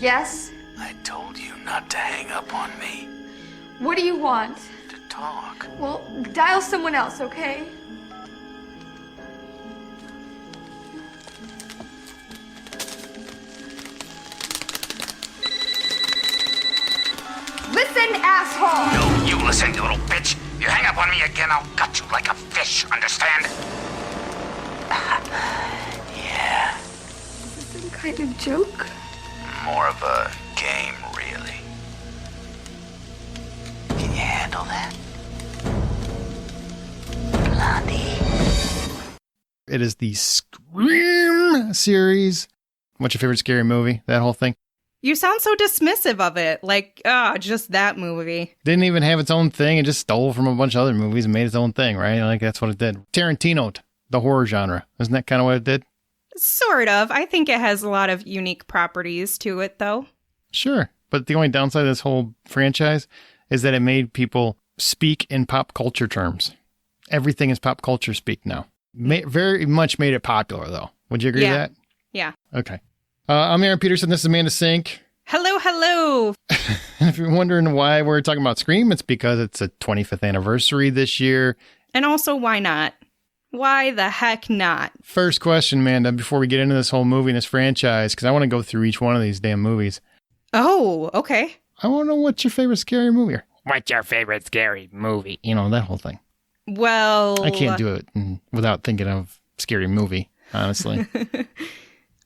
Yes? I told you not to hang up on me. What do you want? To talk. Well, dial someone else, okay? Listen, asshole! No, you listen, you little bitch. You hang up on me again, I'll gut you like a fish, understand? Yeah. Is this some kind of joke? More of a game, really. Can you handle that? Blondie. It is the Scream series. What's your favorite scary movie? That whole thing? You sound so dismissive of it. Like, just that movie. Didn't even have its own thing. It just stole from a bunch of other movies and made its own thing, right? Like, that's what it did. Tarantino, the horror genre. Isn't that kind of what it did? Sort of. I think it has a lot of unique properties to it, though. Sure. But the only downside of this whole franchise is that it made people speak in pop culture terms. Everything is pop culture speak now. Very much made it popular, though. Would you agree with that? Yeah. Okay. I'm Aaron Peterson. This is Amanda Sink. Hello, hello. And if you're wondering why we're talking about Scream, it's because it's a 25th anniversary this year. And also, why not? Why the heck not? First question, Amanda, before we get into this whole movie and this franchise, because I want to go through each one of these damn movies. Oh, okay. I want to know what's your favorite scary movie. Or what's your favorite scary movie? You know, that whole thing. Well, I can't do it without thinking of scary movie, honestly.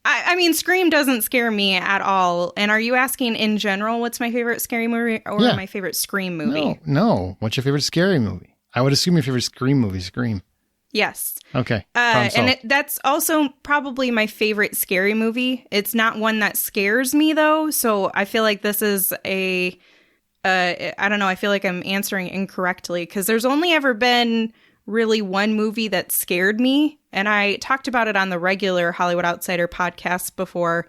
I mean, Scream doesn't scare me at all. And are you asking in general what's my favorite scary movie or my favorite Scream movie? No. What's your favorite scary movie? I would assume your favorite Scream movie is Scream. Yes. Okay. And that's also probably my favorite scary movie. It's not one that scares me, though. So I feel like this is I don't know. I feel like I'm answering incorrectly because there's only ever been really one movie that scared me. And I talked about it on the regular Hollywood Outsider podcast before.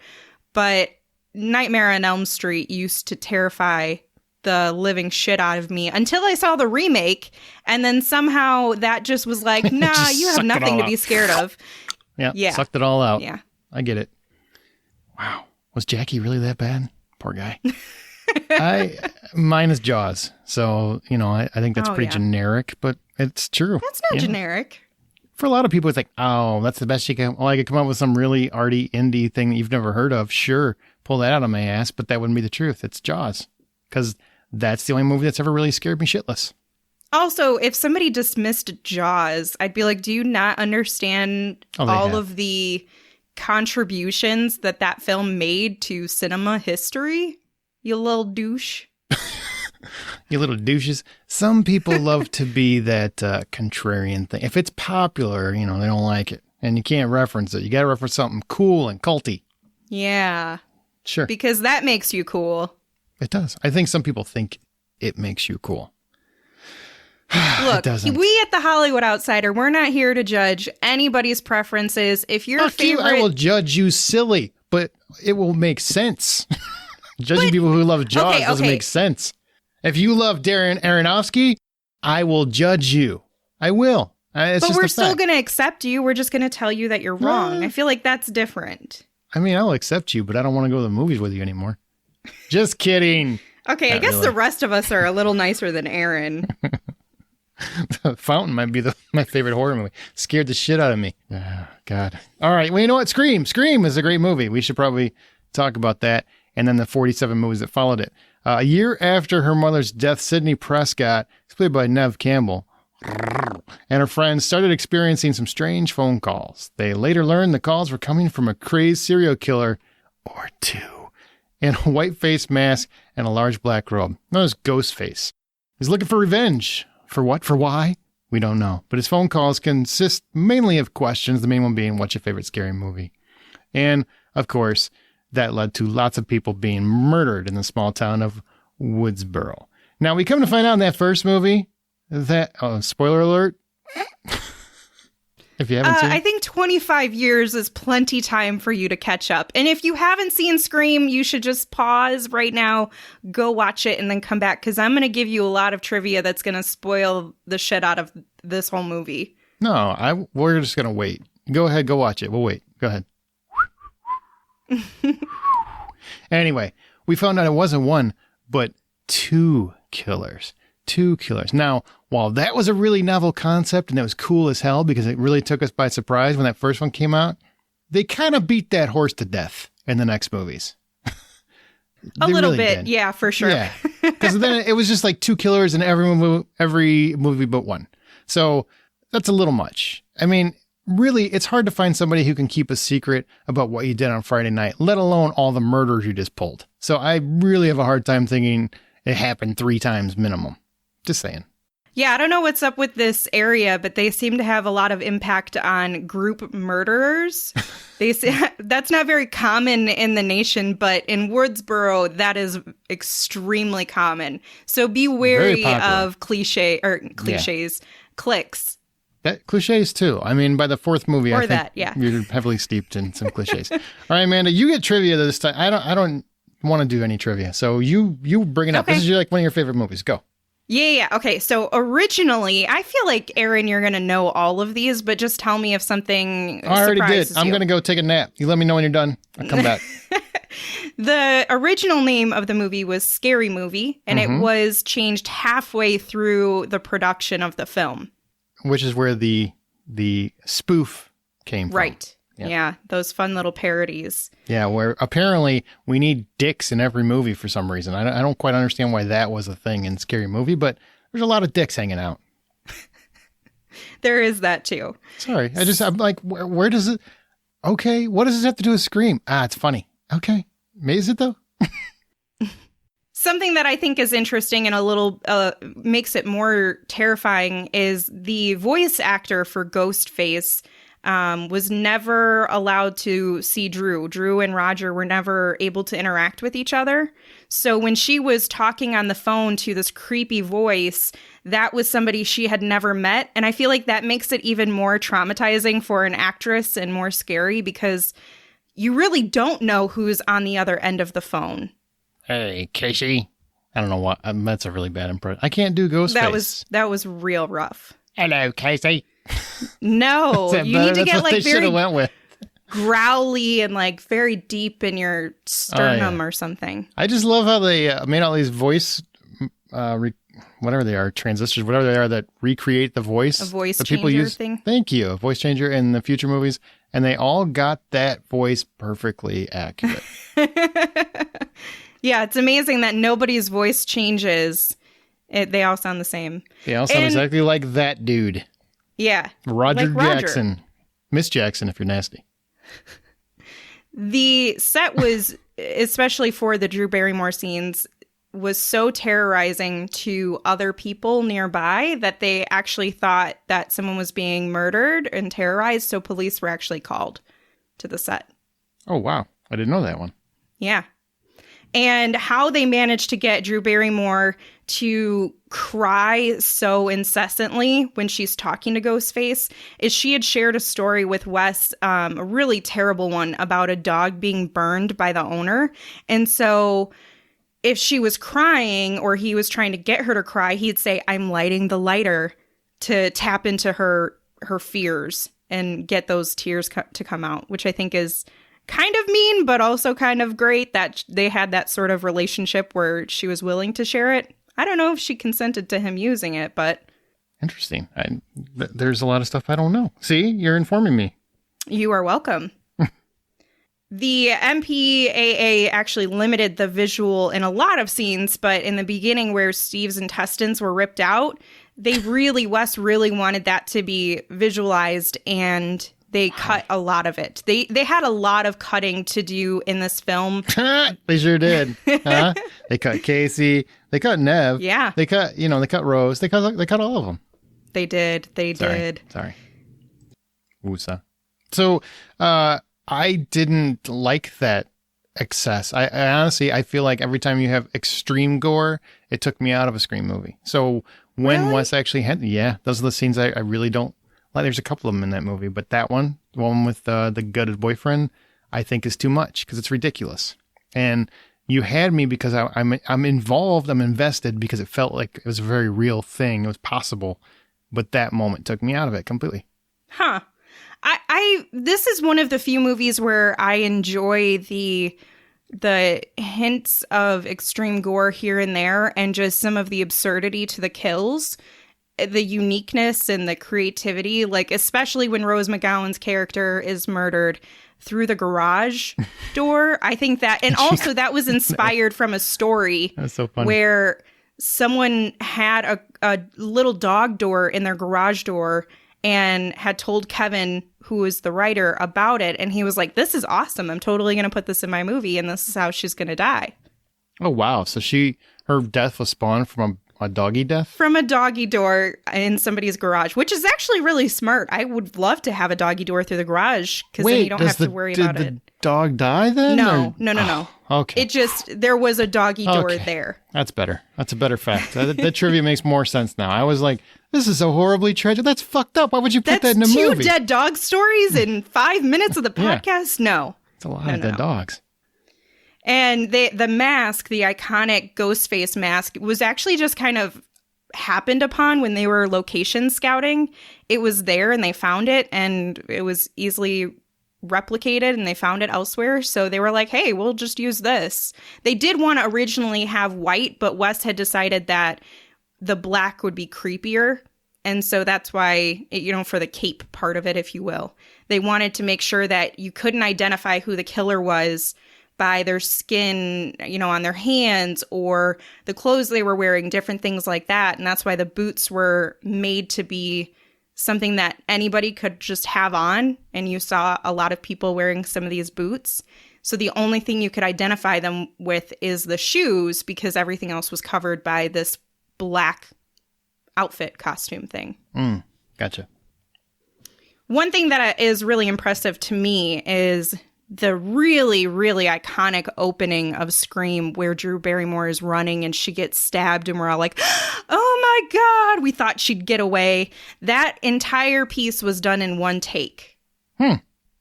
But Nightmare on Elm Street used to terrify the living shit out of me until I saw the remake. And then somehow that just was like, nah, you have nothing to be scared of. Yeah. Sucked it all out. Yeah. I get it. Wow. Was Jackie really that bad? Poor guy. Mine is Jaws. So, I think that's pretty generic, but it's true. That's not generic. For a lot of people, it's like, oh, that's the best you can. Well, I could come up with some really arty indie thing that you've never heard of. Sure. Pull that out of my ass, but that wouldn't be the truth. It's Jaws. Because that's the only movie that's ever really scared me shitless. Also, if somebody dismissed Jaws, I'd be like, do you not understand all of the contributions that film made to cinema history? You little douche. You little douches. Some people love to be that contrarian thing. If it's popular, they don't like it. And you can't reference it. You got to reference something cool and culty. Yeah. Sure. Because that makes you cool. It does. I think some people think it makes you cool. Look, we at the Hollywood Outsider, we're not here to judge anybody's preferences. If your favorite... I will judge you silly, but it will make sense. Judging people who love Jaws doesn't make sense. If you love Darren Aronofsky, I will judge you. I will. But we're still going to accept you. We're just going to tell you that you're wrong. I feel like that's different. I mean, I'll accept you, but I don't want to go to the movies with you anymore. Just kidding. Okay, I guess the rest of us are a little nicer than Aaron. The Fountain might be my favorite horror movie. Scared the shit out of me. Oh, God. All right. Well, you know what? Scream. Scream is a great movie. We should probably talk about that. And then the 47 movies that followed it. A year after her mother's death, Sidney Prescott, who's played by Neve Campbell, and her friends started experiencing some strange phone calls. They later learned the calls were coming from a crazed serial killer or two in a white face mask and a large black robe, known as Ghostface. He's looking for revenge. For what? For why? We don't know. But his phone calls consist mainly of questions, the main one being, what's your favorite scary movie? And, of course, that led to lots of people being murdered in the small town of Woodsboro. Now, we come to find out in that first movie that, spoiler alert, if you haven't seen it. I think 25 years is plenty time for you to catch up. And if you haven't seen Scream, you should just pause right now, go watch it, and then come back, because I'm going to give you a lot of trivia that's going to spoil the shit out of this whole movie. No, we're just going to wait. Go ahead, go watch it. We'll wait. Go ahead. Anyway, we found out it wasn't one, but two killers. Two killers. Now, while that was a really novel concept and it was cool as hell because it really took us by surprise when that first one came out, they kind of beat that horse to death in the next movies. A little bit. Yeah, for sure. Yeah. Because then it was just like two killers in every movie but one. So that's a little much. I mean, really, it's hard to find somebody who can keep a secret about what you did on Friday night, let alone all the murders you just pulled. So I really have a hard time thinking it happened 3 times minimum. Just saying. Yeah, I don't know what's up with this area, but they seem to have a lot of impact on group murderers. That's not very common in the nation, but in Woodsboro, that is extremely common. So be wary of cliches, clicks. That cliches too. I mean, by the 4th movie, I think you're heavily steeped in some cliches. All right, Amanda, you get trivia this time. I don't want to do any trivia, so you bring it up. Okay. This is like one of your favorite movies. Go. Yeah. Okay. So originally, I feel like, Aaron, you're going to know all of these, but just tell me if something I already did. surprises I'm you. going to go take a nap. You let me know when you're done. I'll come back. The original name of the movie was Scary Movie, and it was changed halfway through the production of the film. Which is where the spoof came from. Right. Yeah, those fun little parodies. Yeah, where apparently we need dicks in every movie for some reason. I don't quite understand why that was a thing in Scary Movie, but there's a lot of dicks hanging out. There is that too. Sorry, I'm like, where does it? Okay, what does this have to do with Scream? It's funny. Okay, is it though? Something that I think is interesting and a little makes it more terrifying is the voice actor for Ghostface was never allowed to see Drew. Drew and Roger were never able to interact with each other. So when she was talking on the phone to this creepy voice, that was somebody she had never met. And I feel like that makes it even more traumatizing for an actress and more scary because you really don't know who's on the other end of the phone. Hey, Casey. I don't know what. That's a really bad impression. I can't do Ghostface. That was real rough. Hello, Casey. No, you need to get like very went with. growly and like very deep in your sternum or something. I just love how they made all these voice, whatever they are, transistors, whatever they are, that recreate the voice. A voice that changer people use. thing. Thank you, a voice changer in the future movies, and they all got that voice perfectly accurate. Yeah, it's amazing that nobody's voice changes. They all sound the same. They all sound exactly like that dude. Yeah. Roger like Jackson. Miss Jackson, if you're nasty. The set was, especially for the Drew Barrymore scenes, was so terrorizing to other people nearby that they actually thought that someone was being murdered and terrorized, so police were actually called to the set. Oh, wow. I didn't know that one. Yeah. And how they managed to get Drew Barrymore to cry so incessantly when she's talking to Ghostface is she had shared a story with Wes, a really terrible one about a dog being burned by the owner. And so if she was crying or he was trying to get her to cry, he'd say, "I'm lighting the lighter," to tap into her fears and get those tears to come out, which I think is kind of mean, but also kind of great that they had that sort of relationship where she was willing to share it. I don't know if she consented to him using it, but... Interesting. There's a lot of stuff I don't know. See, you're informing me. You are welcome. The MPAA actually limited the visual in a lot of scenes, but in the beginning where Steve's intestines were ripped out, Wes really wanted that to be visualized, and they cut a lot of it. They had a lot of cutting to do in this film. They sure did. They cut Casey. They cut Neve. Yeah. They cut Rose. They cut all of them. They did. They did. Sorry. Woosa. So, I didn't like that excess. I honestly, I feel like every time you have extreme gore, it took me out of a Scream movie. So when Wes actually had, those are the scenes I really don't like. There's a couple of them in that movie, but that one, the one with the gutted boyfriend, I think is too much because it's ridiculous. And you had me because I'm involved, I'm invested because it felt like it was a very real thing. It was possible, but that moment took me out of it completely. Huh. This is one of the few movies where I enjoy the the hints of extreme gore here and there, and just some of the absurdity to the kills, the uniqueness and the creativity, like especially when Rose McGowan's character is murdered through the garage door. I think that, and also that was inspired from a story That's so funny. where someone had a little dog door in their garage door and had told Kevin, who was the writer, about it. And he was like, this is awesome. I'm totally going to put this in my movie. And this is how she's going to die. Oh, wow. So her death was spawned from a doggy death? From a doggy door in somebody's garage, which is actually really smart. I would love to have a doggy door through the garage because then you don't have to worry about it. Did the dog die then? No. Okay. It just, there was a doggy door Okay. there. That's better. That's a better fact. That trivia makes more sense now. I was like, this is so horribly tragic. That's fucked up. Why would you put that in a That's movie? two dead dog stories in 5 minutes of the Yeah. podcast? No. It's a lot of dead dogs. And the mask, the iconic Ghostface mask, was actually just kind of happened upon when they were location scouting. It was there and they found it, and it was easily replicated, and they found it elsewhere. So they were like, hey, we'll just use this. They did want to originally have white, but Wes had decided that the black would be creepier. And so that's why, for the cape part of it, if you will, they wanted to make sure that you couldn't identify who the killer was by their skin, on their hands or the clothes they were wearing, different things like that. And that's why the boots were made to be something that anybody could just have on. And you saw a lot of people wearing some of these boots. So the only thing you could identify them with is the shoes, because everything else was covered by this black outfit costume thing. Gotcha. One thing that is really impressive to me is the really, really iconic opening of Scream, where Drew Barrymore is running and she gets stabbed and we're all like, oh my God, we thought she'd get away. That entire piece was done in one take.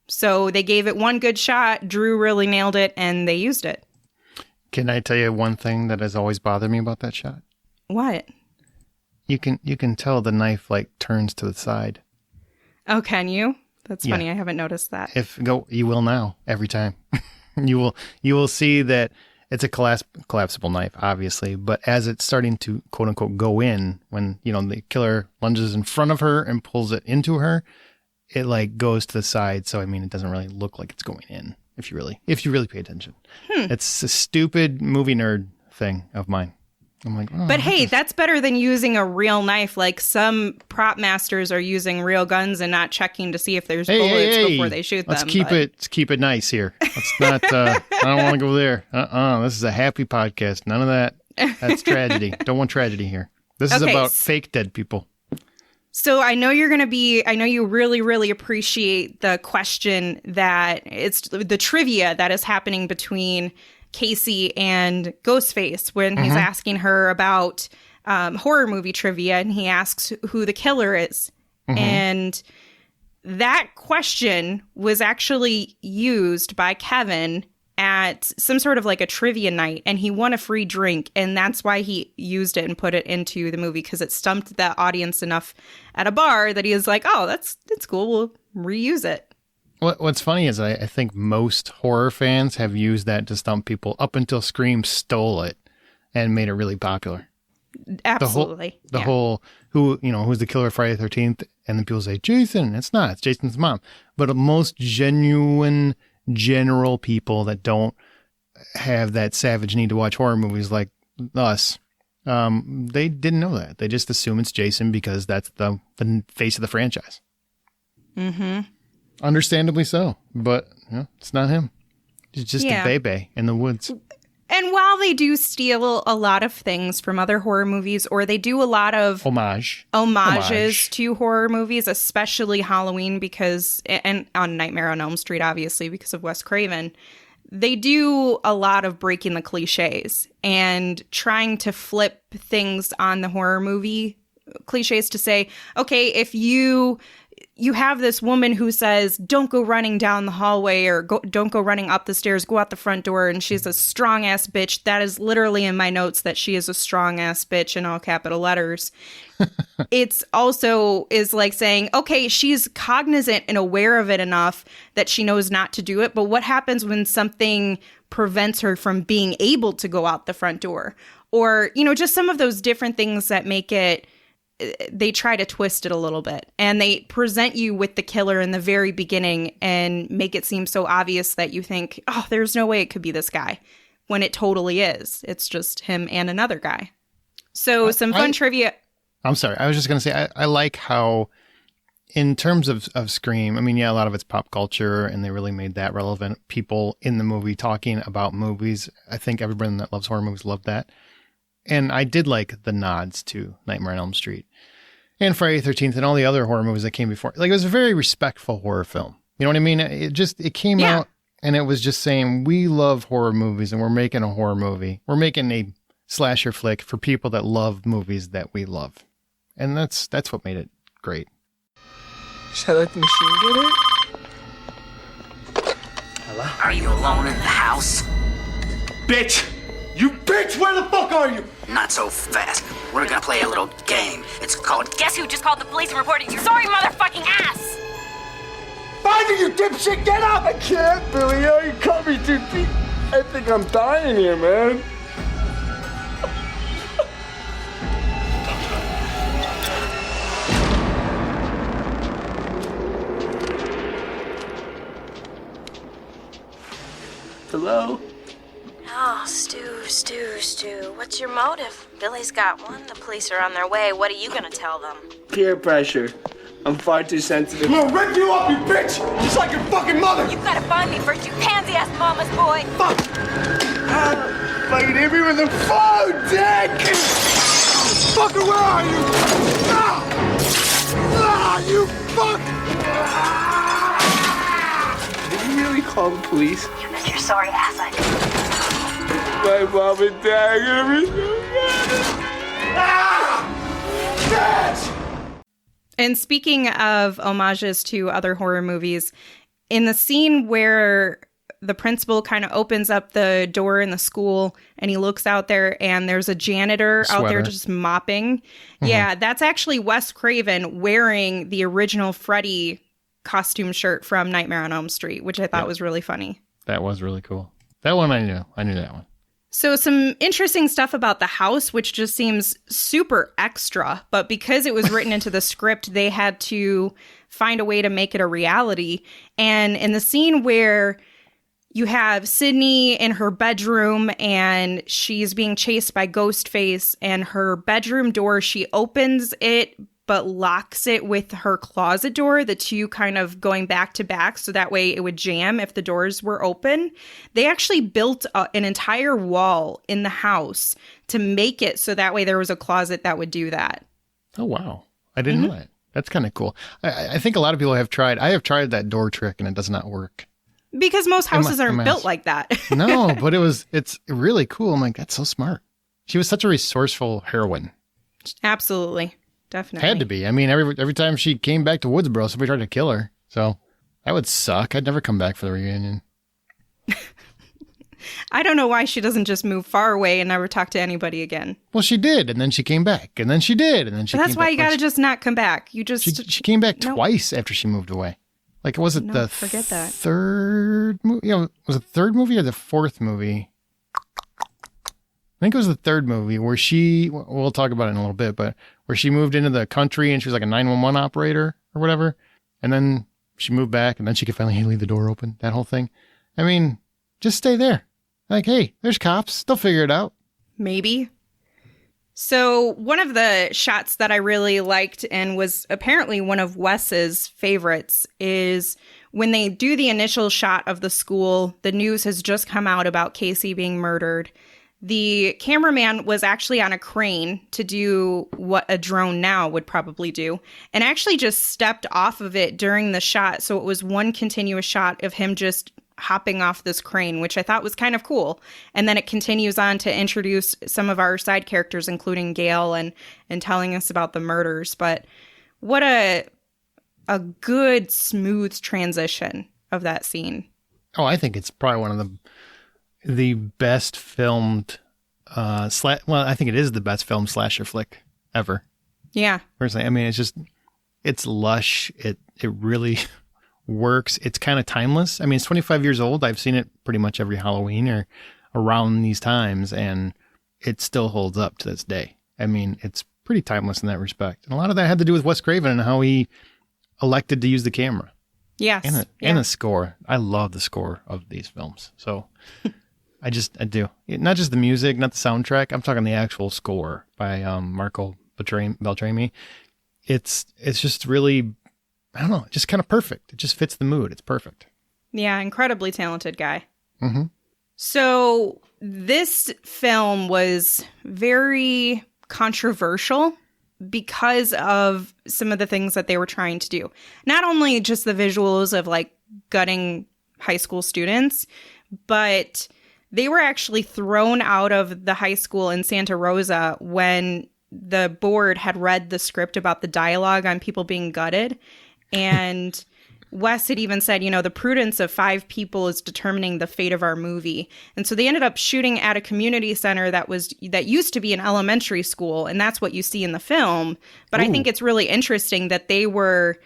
So they gave it one good shot. Drew really nailed it and they used it. Can I tell you one thing that has always bothered me about that shot? What? You can tell the knife turns to the side. Oh, can you? That's Yeah. funny. I haven't noticed that. You will now every time. you will see that it's a collapsible knife, obviously, but as it's starting to quote unquote go in, when the killer lunges in front of her and pulls it into her, it goes to the side. So it doesn't really look like it's going in if you really pay attention. It's a stupid movie nerd thing of mine. I'm like, oh, But hey, that's better than using a real knife. Like some prop masters are using real guns and not checking to see if there's bullets before they shoot Let's them. Let's keep it nice here. Let's not. I don't want to go there. This is a happy podcast. None of that. That's tragedy. Don't want tragedy here. This is Okay, about fake dead people. So I know I know you really, really appreciate the question that it's the trivia that is happening between Casey and Ghostface when he's asking her about horror movie trivia, and he asks who the killer is. And that question was actually used by Kevin at some sort of a trivia night, and he won a free drink, and that's why he used it and put it into the movie, because it stumped the audience enough at a bar that he was like, oh, that's cool, we'll reuse it. What's funny is I think most horror fans have used that to stump people up until Scream stole it and made it really popular. Absolutely. The whole who's the killer of Friday the 13th, and then people say Jason. It's not. It's Jason's mom. But most genuine, general people that don't have that savage need to watch horror movies like us, they didn't know that. They just assume it's Jason because that's the face of the franchise. Understandably so, but it's not him. He's just a baby in the woods. And while they do steal a lot of things from other horror movies, or they do a lot of homages to horror movies, especially Halloween, and on Nightmare on Elm Street, obviously, because of Wes Craven, they do a lot of breaking the cliches and trying to flip things on the horror movie cliches to say, okay, if you you have this woman who says, don't go running down the hallway or don't go running up the stairs, go out the front door. And she's a strong ass bitch. That is literally in my notes that she is a strong ass bitch in all capital letters. It's also is like saying, okay, she's cognizant and aware of it enough that she knows not to do it. But what happens when something prevents her from being able to go out the front door? Or, just some of those different things that make it, they try to twist it a little bit, and they present you with the killer in the very beginning and make it seem so obvious that you think, oh, there's no way it could be this guy, when it totally is. It's just him and another guy. So some fun trivia. I'm sorry. I was just going to say, I like how, in terms of Scream, I mean, yeah, a lot of it's pop culture, and they really made that relevant. People in the movie talking about movies. I think everyone that loves horror movies loved that. And I did like the nods to Nightmare on Elm Street and Friday the 13th and all the other horror movies that came before. Like, it was a very respectful horror film. You know what I mean? It came out and it was just saying, we love horror movies and we're making a horror movie. We're making a slasher flick for people that love movies that we love. And that's what made it great. Should I let the machine get it? Hello? Are you alone in the house? Bitch! You bitch! Where the fuck are you? Not so fast. We're gonna play a little game. It's called Guess who just called the police and reported you? Sorry, motherfucking ass! Find it, you dipshit! Get up! I can't, Billy. Oh, you cut me too deep. I think I'm dying here, man. Hello? Oh, Stu. What's your motive? Billy's got one. The police are on their way. What are you gonna tell them? Peer pressure. I'm far too sensitive. I'm gonna rip you up, you bitch! Just like your fucking mother! You gotta find me first, you pansy-ass mama's boy! Fuck! Fucking hit me with the phone, dick! Fucker, where are you? You fuck! Did you really call the police? You bet your sorry ass I did. My mom and dad are gonna be so mad. Bitch! And speaking of homages to other horror movies, in the scene where the principal kind of opens up the door in the school and he looks out there and there's a janitor out there just mopping. Mm-hmm. Yeah, that's actually Wes Craven wearing the original Freddy costume shirt from Nightmare on Elm Street, which I thought was really funny. That was really cool. That one I knew. I knew that one. So some interesting stuff about the house, which just seems super extra, but because it was written into the script, they had to find a way to make it a reality. And in the scene where you have Sydney in her bedroom and she's being chased by Ghostface, and her bedroom door, she opens it but locks it with her closet door, the two kind of going back to back, so that way it would jam if the doors were open. They actually built an entire wall in the house to make it so that way there was a closet that would do that. Oh, wow. I didn't know that. That's kind of cool. I think a lot of people have tried. I have tried that door trick and it does not work. Because most houses aren't built like that. No, but it's really cool. I'm like, that's so smart. She was such a resourceful heroine. Absolutely. Definitely. Had to be. I mean, every time she came back to Woodsboro, somebody tried to kill her. So that would suck. I'd never come back for the reunion. I don't know why she doesn't just move far away and never talk to anybody again. Well, she did, and then she came back, and then she did, and then she. But that's why you got to just not come back. You just she came back twice after she moved away. Like, was it the third movie? You know, was it the third movie or the fourth movie? I think it was the third movie where we'll talk about it in a little bit, but where she moved into the country and she was like a 911 operator or whatever. And then she moved back and then she could finally leave the door open. That whole thing. I mean, just stay there. Like, hey, there's cops. They'll figure it out. Maybe. So one of the shots that I really liked and was apparently one of Wes's favorites is when they do the initial shot of the school. The news has just come out about Casey being murdered. The cameraman was actually on a crane to do what a drone now would probably do, and actually just stepped off of it during the shot. So it was one continuous shot of him just hopping off this crane, which I thought was kind of cool. And then it continues on to introduce some of our side characters, including Gail, and telling us about the murders. But what a a good, smooth transition of that scene. Oh, I think it's probably one of the best filmed, I think it is the best filmed slasher flick ever. Yeah. Personally, I mean, it's lush. It really works. It's kind of timeless. I mean, it's 25 years old. I've seen it pretty much every Halloween or around these times, and it still holds up to this day. I mean, it's pretty timeless in that respect. And a lot of that had to do with Wes Craven and how he elected to use the camera. Yes. And the score. I love the score of these films. So I do. Not just the music, not the soundtrack. I'm talking the actual score by Marco Beltrami. It's just really, I don't know, just kind of perfect. It just fits the mood. It's perfect. Yeah, incredibly talented guy. Mm-hmm. So this film was very controversial because of some of the things that they were trying to do. Not only just the visuals of like gutting high school students, but they were actually thrown out of the high school in Santa Rosa when the board had read the script about the dialogue on people being gutted. And Wes had even said, the prudence of 5 people is determining the fate of our movie. And so they ended up shooting at a community center that used to be an elementary school, and that's what you see in the film. But I think it's really interesting that there were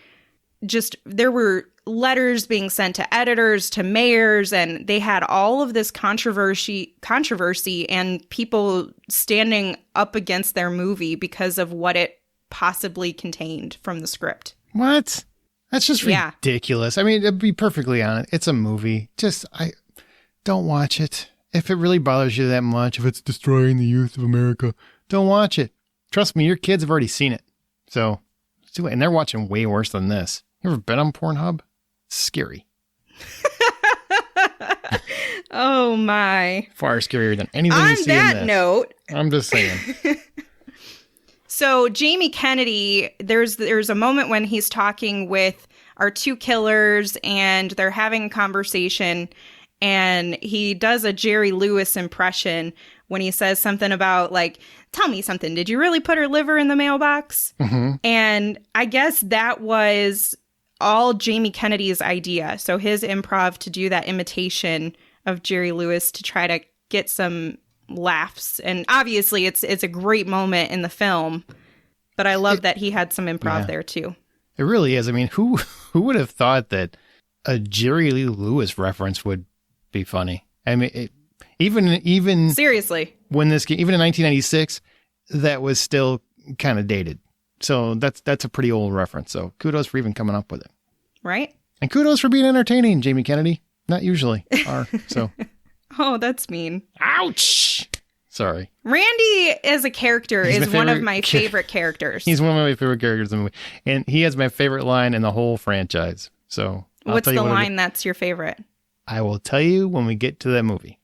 letters being sent to editors, to mayors, and they had all of this controversy and people standing up against their movie because of what it possibly contained from the script. What? That's just ridiculous. I mean, to be perfectly honest, it's a movie. I don't watch it. If it really bothers you that much, if it's destroying the youth of America, don't watch it. Trust me, your kids have already seen it. So, do it. And they're watching way worse than this. You ever been on Pornhub? It's scary. Oh, my. Far scarier than anything you see in this. On that note. I'm just saying. So Jamie Kennedy, there's a moment when he's talking with our 2 killers and they're having a conversation, and he does a Jerry Lewis impression when he says something about like, tell me something. Did you really put her liver in the mailbox? Mm-hmm. And I guess that was all Jamie Kennedy's idea. So his improv to do that imitation of Jerry Lewis to try to get some laughs, and obviously it's a great moment in the film, but I love that he had some improv there too. It really is. I mean, who would have thought that a Jerry Lee Lewis reference would be funny? I mean, even seriously, when this game, even in 1996, that was still kind of dated. So that's a pretty old reference. So kudos for even coming up with it, right? And kudos for being entertaining, Jamie Kennedy. Not usually are. So. Oh, that's mean. Ouch! Sorry. Randy as a character is one of my favorite characters. He's one of my favorite characters in the movie. And he has my favorite line in the whole franchise. So what's the line that's your favorite? I will tell you when we get to that movie.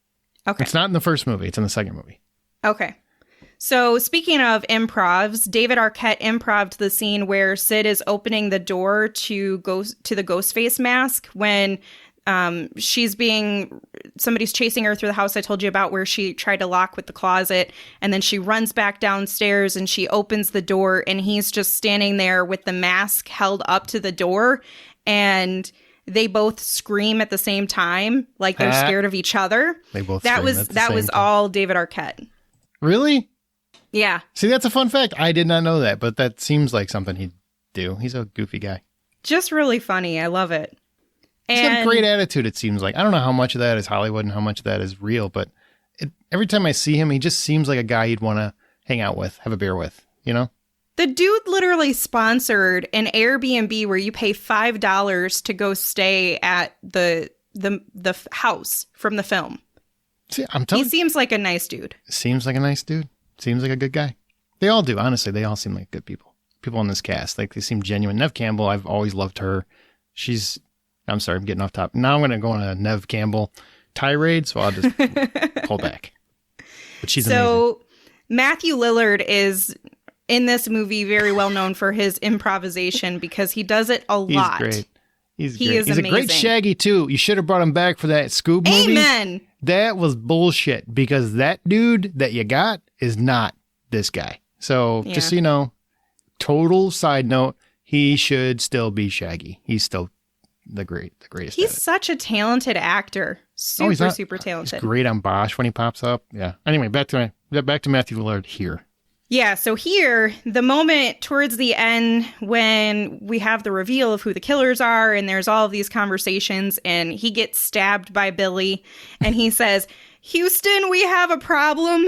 Okay. It's not in the first movie. It's in the second movie. Okay. So speaking of improvs, David Arquette improved the scene where Sid is opening the door to go to the Ghostface mask when somebody's chasing her through the house I told you about, where she tried to lock with the closet, and then she runs back downstairs and she opens the door and he's just standing there with the mask held up to the door, and they both scream at the same time, like they're scared of each other. They both that was all David Arquette. Really? Yeah. See, that's a fun fact. I did not know that, but that seems like something he'd do. He's a goofy guy. Just really funny. I love it. He's got a great attitude, it seems like. I don't know how much of that is Hollywood and how much of that is real, but every time I see him, he just seems like a guy you'd want to hang out with, have a beer with, you know? The dude literally sponsored an Airbnb where you pay $5 to go stay at the house from the film. See, I'm telling you. He seems like a nice dude. Seems like a nice dude. Seems like a good guy. They all do, honestly. They all seem like good people. People in this cast. Like, they seem genuine. Neve Campbell, I've always loved her. I'm sorry, I'm getting off topic. Now I'm going to go on a Neve Campbell tirade, so I'll just pull back. But she's amazing. So Matthew Lillard is, in this movie, very well known for his improvisation because he does it a lot. He's great. He's amazing. a great Shaggy, too. You should have brought him back for that Scoob movie. Amen. That was bullshit because that dude that you got is not this guy. So just so you know, total side note, he should still be Shaggy. He's still the greatest. He's such a talented actor. Super talented. He's great on Bosch when he pops up. Yeah. Anyway, back to Matthew Lillard here. Yeah, so here, the moment towards the end when we have the reveal of who the killers are and there's all of these conversations and he gets stabbed by Billy and he says, "Houston, we have a problem."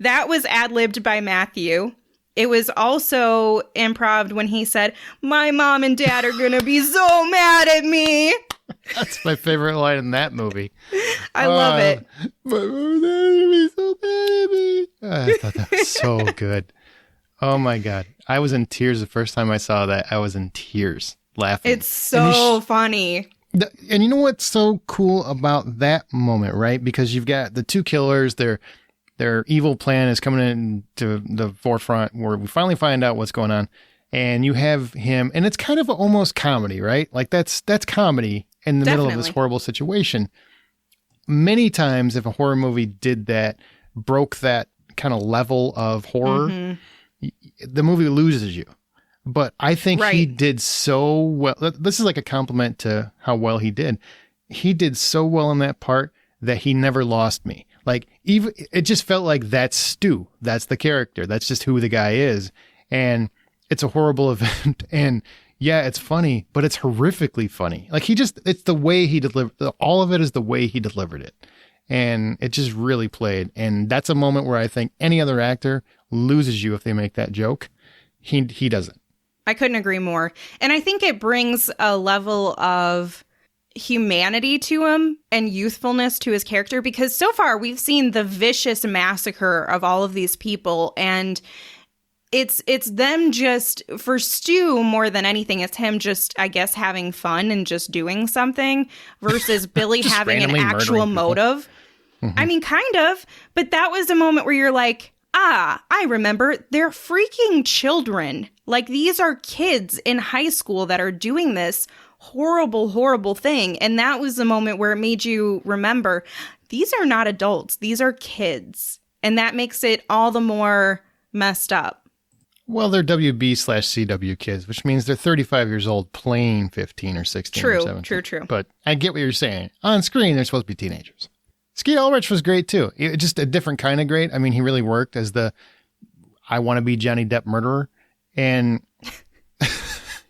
That was ad-libbed by Matthew. It was also improv when he said, "My mom and dad are going to be so mad at me." That's my favorite line in that movie. I love it. My mom and dad are going to be so mad at me. I thought that was so good. Oh my God. I was in tears the first time I saw that. I was in tears laughing. It's so funny. And you know what's so cool about that moment, right? Because you've got the two killers, their evil plan is coming into the forefront where we finally find out what's going on. And you have him, and it's kind of almost comedy, right? Like that's comedy in the middle of this horrible situation. Many times if a horror movie did that, broke that kind of level of horror, the movie loses you. But I think he did so well. This is like a compliment to how well he did. He did so well in that part that he never lost me. Like, even it just felt like that's Stu. That's the character. That's just who the guy is. And it's a horrible event. And yeah, it's funny, but it's horrifically funny. Like it's the way he delivered. All of it is the way he delivered it. And it just really played. And that's a moment where I think any other actor loses you if they make that joke. He doesn't. I couldn't agree more. And I think it brings a level of humanity to him and youthfulness to his character, because so far we've seen the vicious massacre of all of these people, and it's them just, for Stu more than anything, it's him just, I guess, having fun and just doing something versus Billy having an actual motive. Mm-hmm. I mean, kind of, but that was a moment where you're like, I remember, they're freaking children. Like, these are kids in high school that are doing this horrible, horrible thing. And that was the moment where it made you remember, these are not adults. These are kids. And that makes it all the more messed up. Well, they're WB/CW kids, which means they're 35 years old playing 15 or 16 or 17. True. But I get what you're saying. On screen, they're supposed to be teenagers. Skeet Ulrich was great, too. Just a different kind of great. I mean, he really worked as the I want to be Johnny Depp murderer. And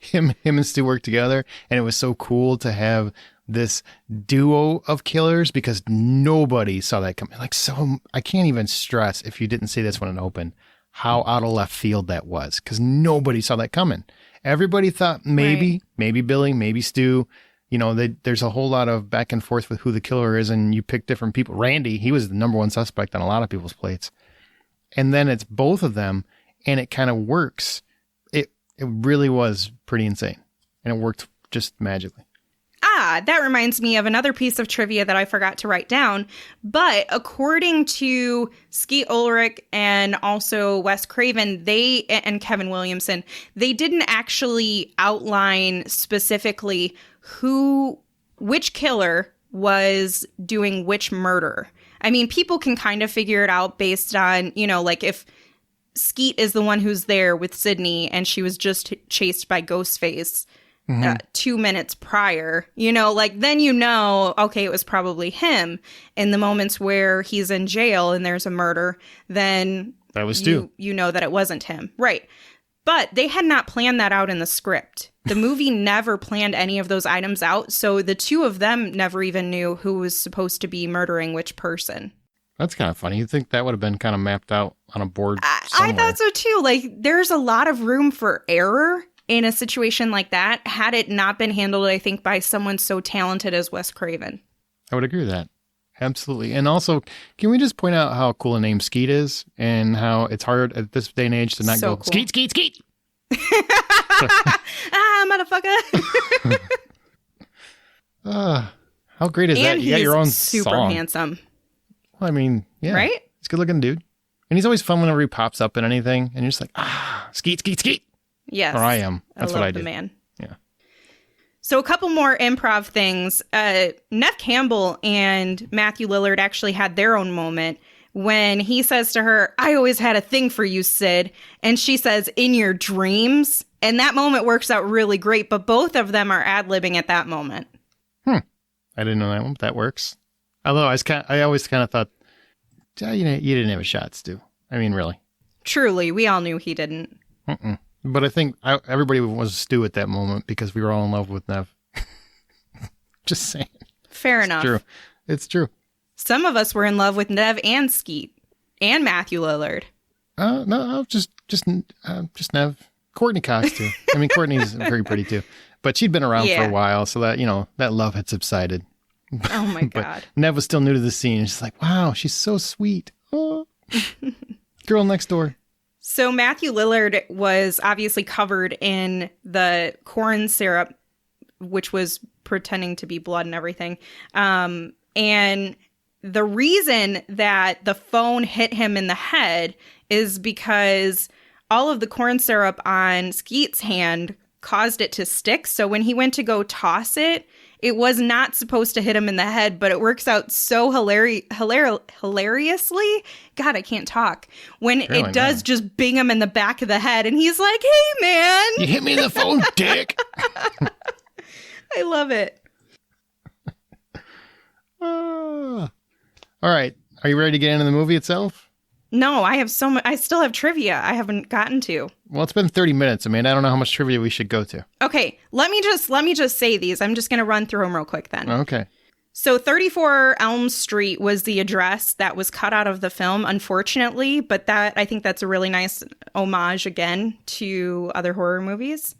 him and Stu worked together. And it was so cool to have this duo of killers because nobody saw that coming. Like, so I can't even stress, if you didn't see this when it opened, how out of left field that was, because nobody saw that coming. Everybody thought maybe Billy, maybe Stu. You know, there's a whole lot of back and forth with who the killer is, and you pick different people. Randy, he was the number one suspect on a lot of people's plates. And then it's both of them, and it kind of works. It really was pretty insane, and it worked just magically. That reminds me of another piece of trivia that I forgot to write down. But according to Skeet Ulrich and also Wes Craven, and Kevin Williamson, they didn't actually outline specifically which killer was doing which murder. I mean, people can kind of figure it out based on, like if Skeet is the one who's there with Sydney and she was just chased by Ghostface 2 minutes prior, then okay, it was probably him. In the moments where he's in jail and there's a murder, then that was Stu. You know that it wasn't him. Right. But they had not planned that out in the script. The movie never planned any of those items out, so the two of them never even knew who was supposed to be murdering which person. That's kind of funny. You'd think that would have been kind of mapped out on a board I somewhere. thought so too. Like, there's a lot of room for error in a situation like that, had it not been handled, I think, by someone so talented as Wes Craven. I would agree with that. Absolutely. And also, can we just point out how cool a name Skeet is and how it's hard at this day and age to not go, cool. Skeet, Skeet, Skeet. Motherfucker. How great is that? You got your own super song. Handsome. Well, I mean, yeah. Right? He's a good looking dude. And he's always fun whenever he pops up in anything. And you're just like, Skeet, Skeet, Skeet. Yes. Or I am. That's what I do. The man. Yeah. So a couple more improv things. Neve Campbell and Matthew Lillard actually had their own moment when he says to her, "I always had a thing for you, Sid." And she says, "In your dreams." And that moment works out really great, but both of them are ad-libbing at that moment. I didn't know that one, but that works. Although I always kind of thought, you didn't have a shot, Stu. I mean, really. Truly, we all knew he didn't. But I think everybody was Stu at that moment because we were all in love with Neve. Just saying. Fair enough. True. It's true. Some of us were in love with Neve and Skeet and Matthew Lillard. No, just Neve. Courtney Cox too. I mean, Courtney's very pretty too, but she'd been around for a while, so that that love had subsided. Oh my But God. Neve was still new to the scene. She's like, wow, she's so sweet. Oh. Girl next door. So Matthew Lillard was obviously covered in the corn syrup, which was pretending to be blood and everything. And the reason that the phone hit him in the head is because all of the corn syrup on Skeet's hand caused it to stick. So when he went to go toss it, it was not supposed to hit him in the head, but it works out so hilariously. God, I can't talk. When it does just bing him in the back of the head, and he's like, "Hey, man. You hit me in the phone, dick." I love it. All right. Are you ready to get into the movie itself? No, I have so much. I still have trivia I haven't gotten to. Well, it's been 30 minutes. I mean, I don't know how much trivia we should go to. Okay, let me just say these. I'm just going to run through them real quick then. Okay. So 34 Elm Street was the address that was cut out of the film, unfortunately, but I think that's a really nice homage again to other horror movies.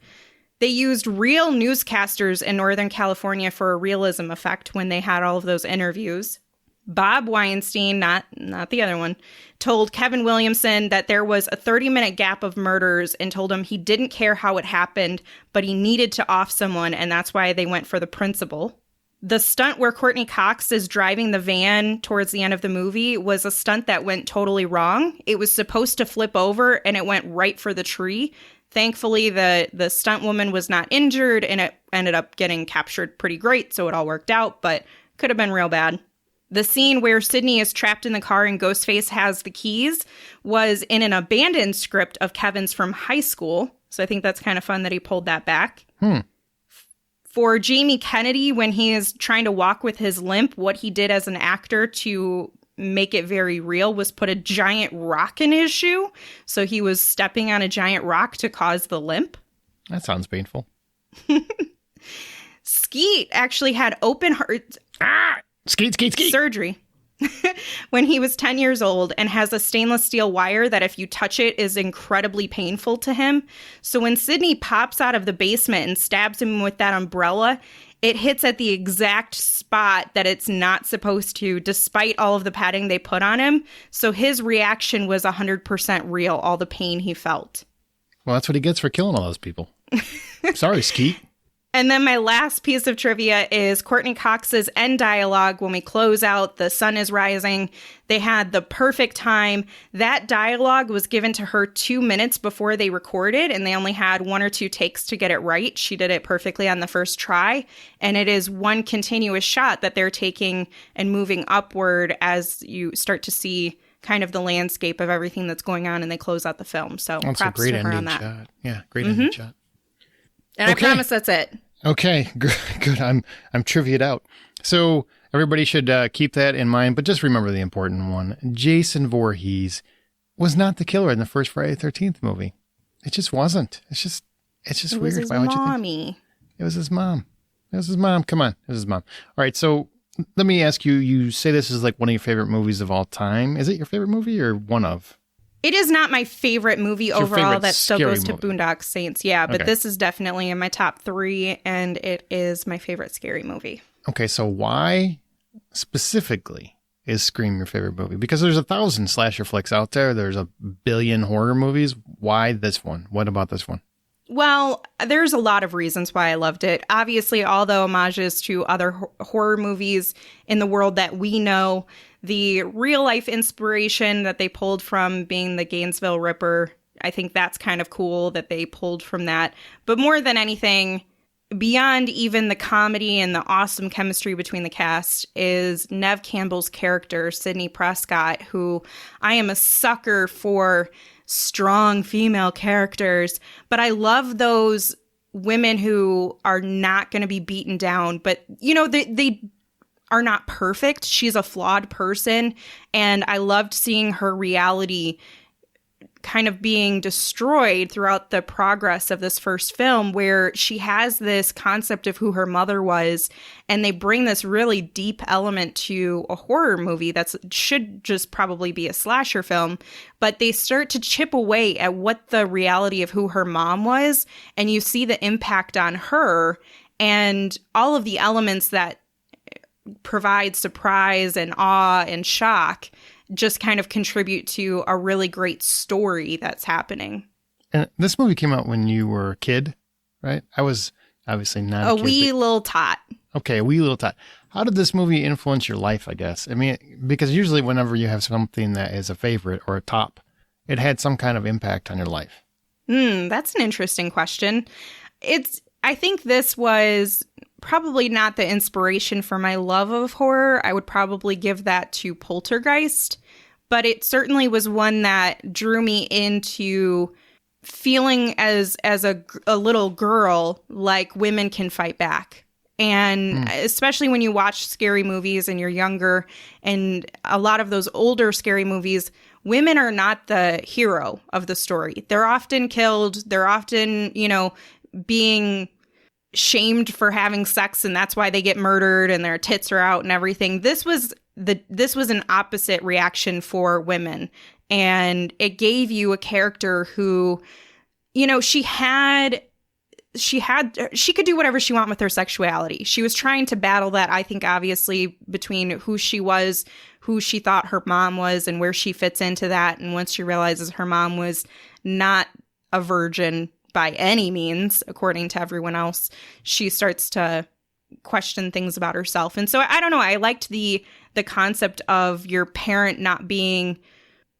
They used real newscasters in Northern California for a realism effect when they had all of those interviews. Bob Weinstein, not the other one, told Kevin Williamson that there was a 30-minute gap of murders and told him he didn't care how it happened, but he needed to off someone, and that's why they went for the principal. The stunt where Courtney Cox is driving the van towards the end of the movie was a stunt that went totally wrong. It was supposed to flip over, and it went right for the tree. Thankfully, the stunt woman was not injured, and it ended up getting captured pretty great, so it all worked out, but could have been real bad. The scene where Sidney is trapped in the car and Ghostface has the keys was in an abandoned script of Kevin's from high school. So I think that's kind of fun that he pulled that back. For Jamie Kennedy, when he is trying to walk with his limp, what he did as an actor to make it very real was put a giant rock in his shoe. So he was stepping on a giant rock to cause the limp. That sounds painful. Skeet actually had open heart... Skeet. surgery when he was 10 years old and has a stainless steel wire that if you touch it is incredibly painful to him. So when Sidney pops out of the basement and stabs him with that umbrella, it hits at the exact spot that it's not supposed to, despite all of the padding they put on him. So his reaction was 100% real, all the pain he felt. Well, that's what he gets for killing all those people. Sorry, Skeet. And then my last piece of trivia is Courtney Cox's end dialogue when we close out The Sun is Rising. They had the perfect time. That dialogue was given to her 2 minutes before they recorded, and they only had 1 or 2 takes to get it right. She did it perfectly on the first try, and it is one continuous shot that they're taking and moving upward as you start to see kind of the landscape of everything that's going on, and they close out the film. So That's a props great to her on ending that. shot. Yeah, great ending shot. And Okay. I promise that's it. Okay, good. I'm trivia'd out. So everybody should keep that in mind, but just remember the important one. Jason Voorhees was not the killer in the first Friday the 13th movie. It just wasn't. It's just It weird. was his Why would you think? mommy. It was his mom. It was his mom. Come on. It was his mom. All right, so let me ask you, you say this is like one of your favorite movies of all time. Is it your favorite movie or one of? It is not my favorite movie It's your overall. favorite That still scary goes to movie. Boondock Saints. Yeah, but Okay. this is definitely in my top 3, and it is my favorite scary movie. Okay, so why specifically is Scream your favorite movie? Because there's 1,000 slasher flicks out there. There's a billion horror movies. Why this one? What about this one? Well, there's a lot of reasons why I loved it. Obviously, all the homages to other horror movies in the world that we know, the real life inspiration that they pulled from being the Gainesville Ripper. I think that's kind of cool that they pulled from that. But more than anything, beyond even the comedy and the awesome chemistry between the cast is Neve Campbell's character, Sidney Prescott, who I am a sucker for strong female characters, but I love those women who are not going to be beaten down, but they are not perfect. She's a flawed person, and I loved seeing her reality kind of being destroyed throughout the progress of this first film, where she has this concept of who her mother was, and they bring this really deep element to a horror movie that should just probably be a slasher film, but they start to chip away at what the reality of who her mom was, and you see the impact on her and all of the elements that provide surprise and awe and shock just kind of contribute to a really great story that's happening. And this movie came out when you were a kid, right? I was obviously not a kid, wee little tot. Okay, a wee little tot. How did this movie influence your life, I guess? I mean, because usually whenever you have something that is a favorite or a top, it had some kind of impact on your life. That's an interesting question. I think this was probably not the inspiration for my love of horror. I would probably give that to Poltergeist, but it certainly was one that drew me into feeling as a little girl like women can fight back. And especially when you watch scary movies and you're younger, and a lot of those older scary movies, women are not the hero of the story. They're often killed. They're often, being shamed for having sex, and that's why they get murdered and their tits are out and everything. This was an opposite reaction for women, and it gave you a character who, she could do whatever she wanted with her sexuality. She was trying to battle that, I think, obviously, between who she was, who she thought her mom was, and where she fits into that. And once she realizes her mom was not a virgin by any means, according to everyone else, she starts to question things about herself. And so I don't know, I liked the concept of your parent not being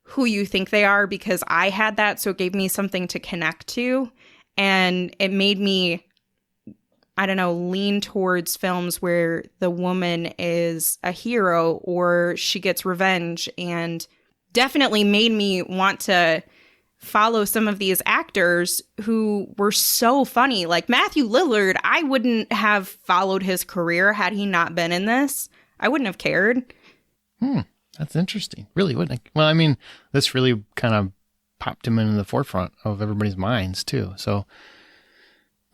who you think they are, because I had that, so it gave me something to connect to. And it made me, I don't know, lean towards films where the woman is a hero or she gets revenge, and definitely made me want to follow some of these actors who were so funny. Like Matthew Lillard, I wouldn't have followed his career had he not been in this. I wouldn't have cared. That's interesting. Really wouldn't. Well, I mean, this really kind of popped him into the forefront of everybody's minds too. So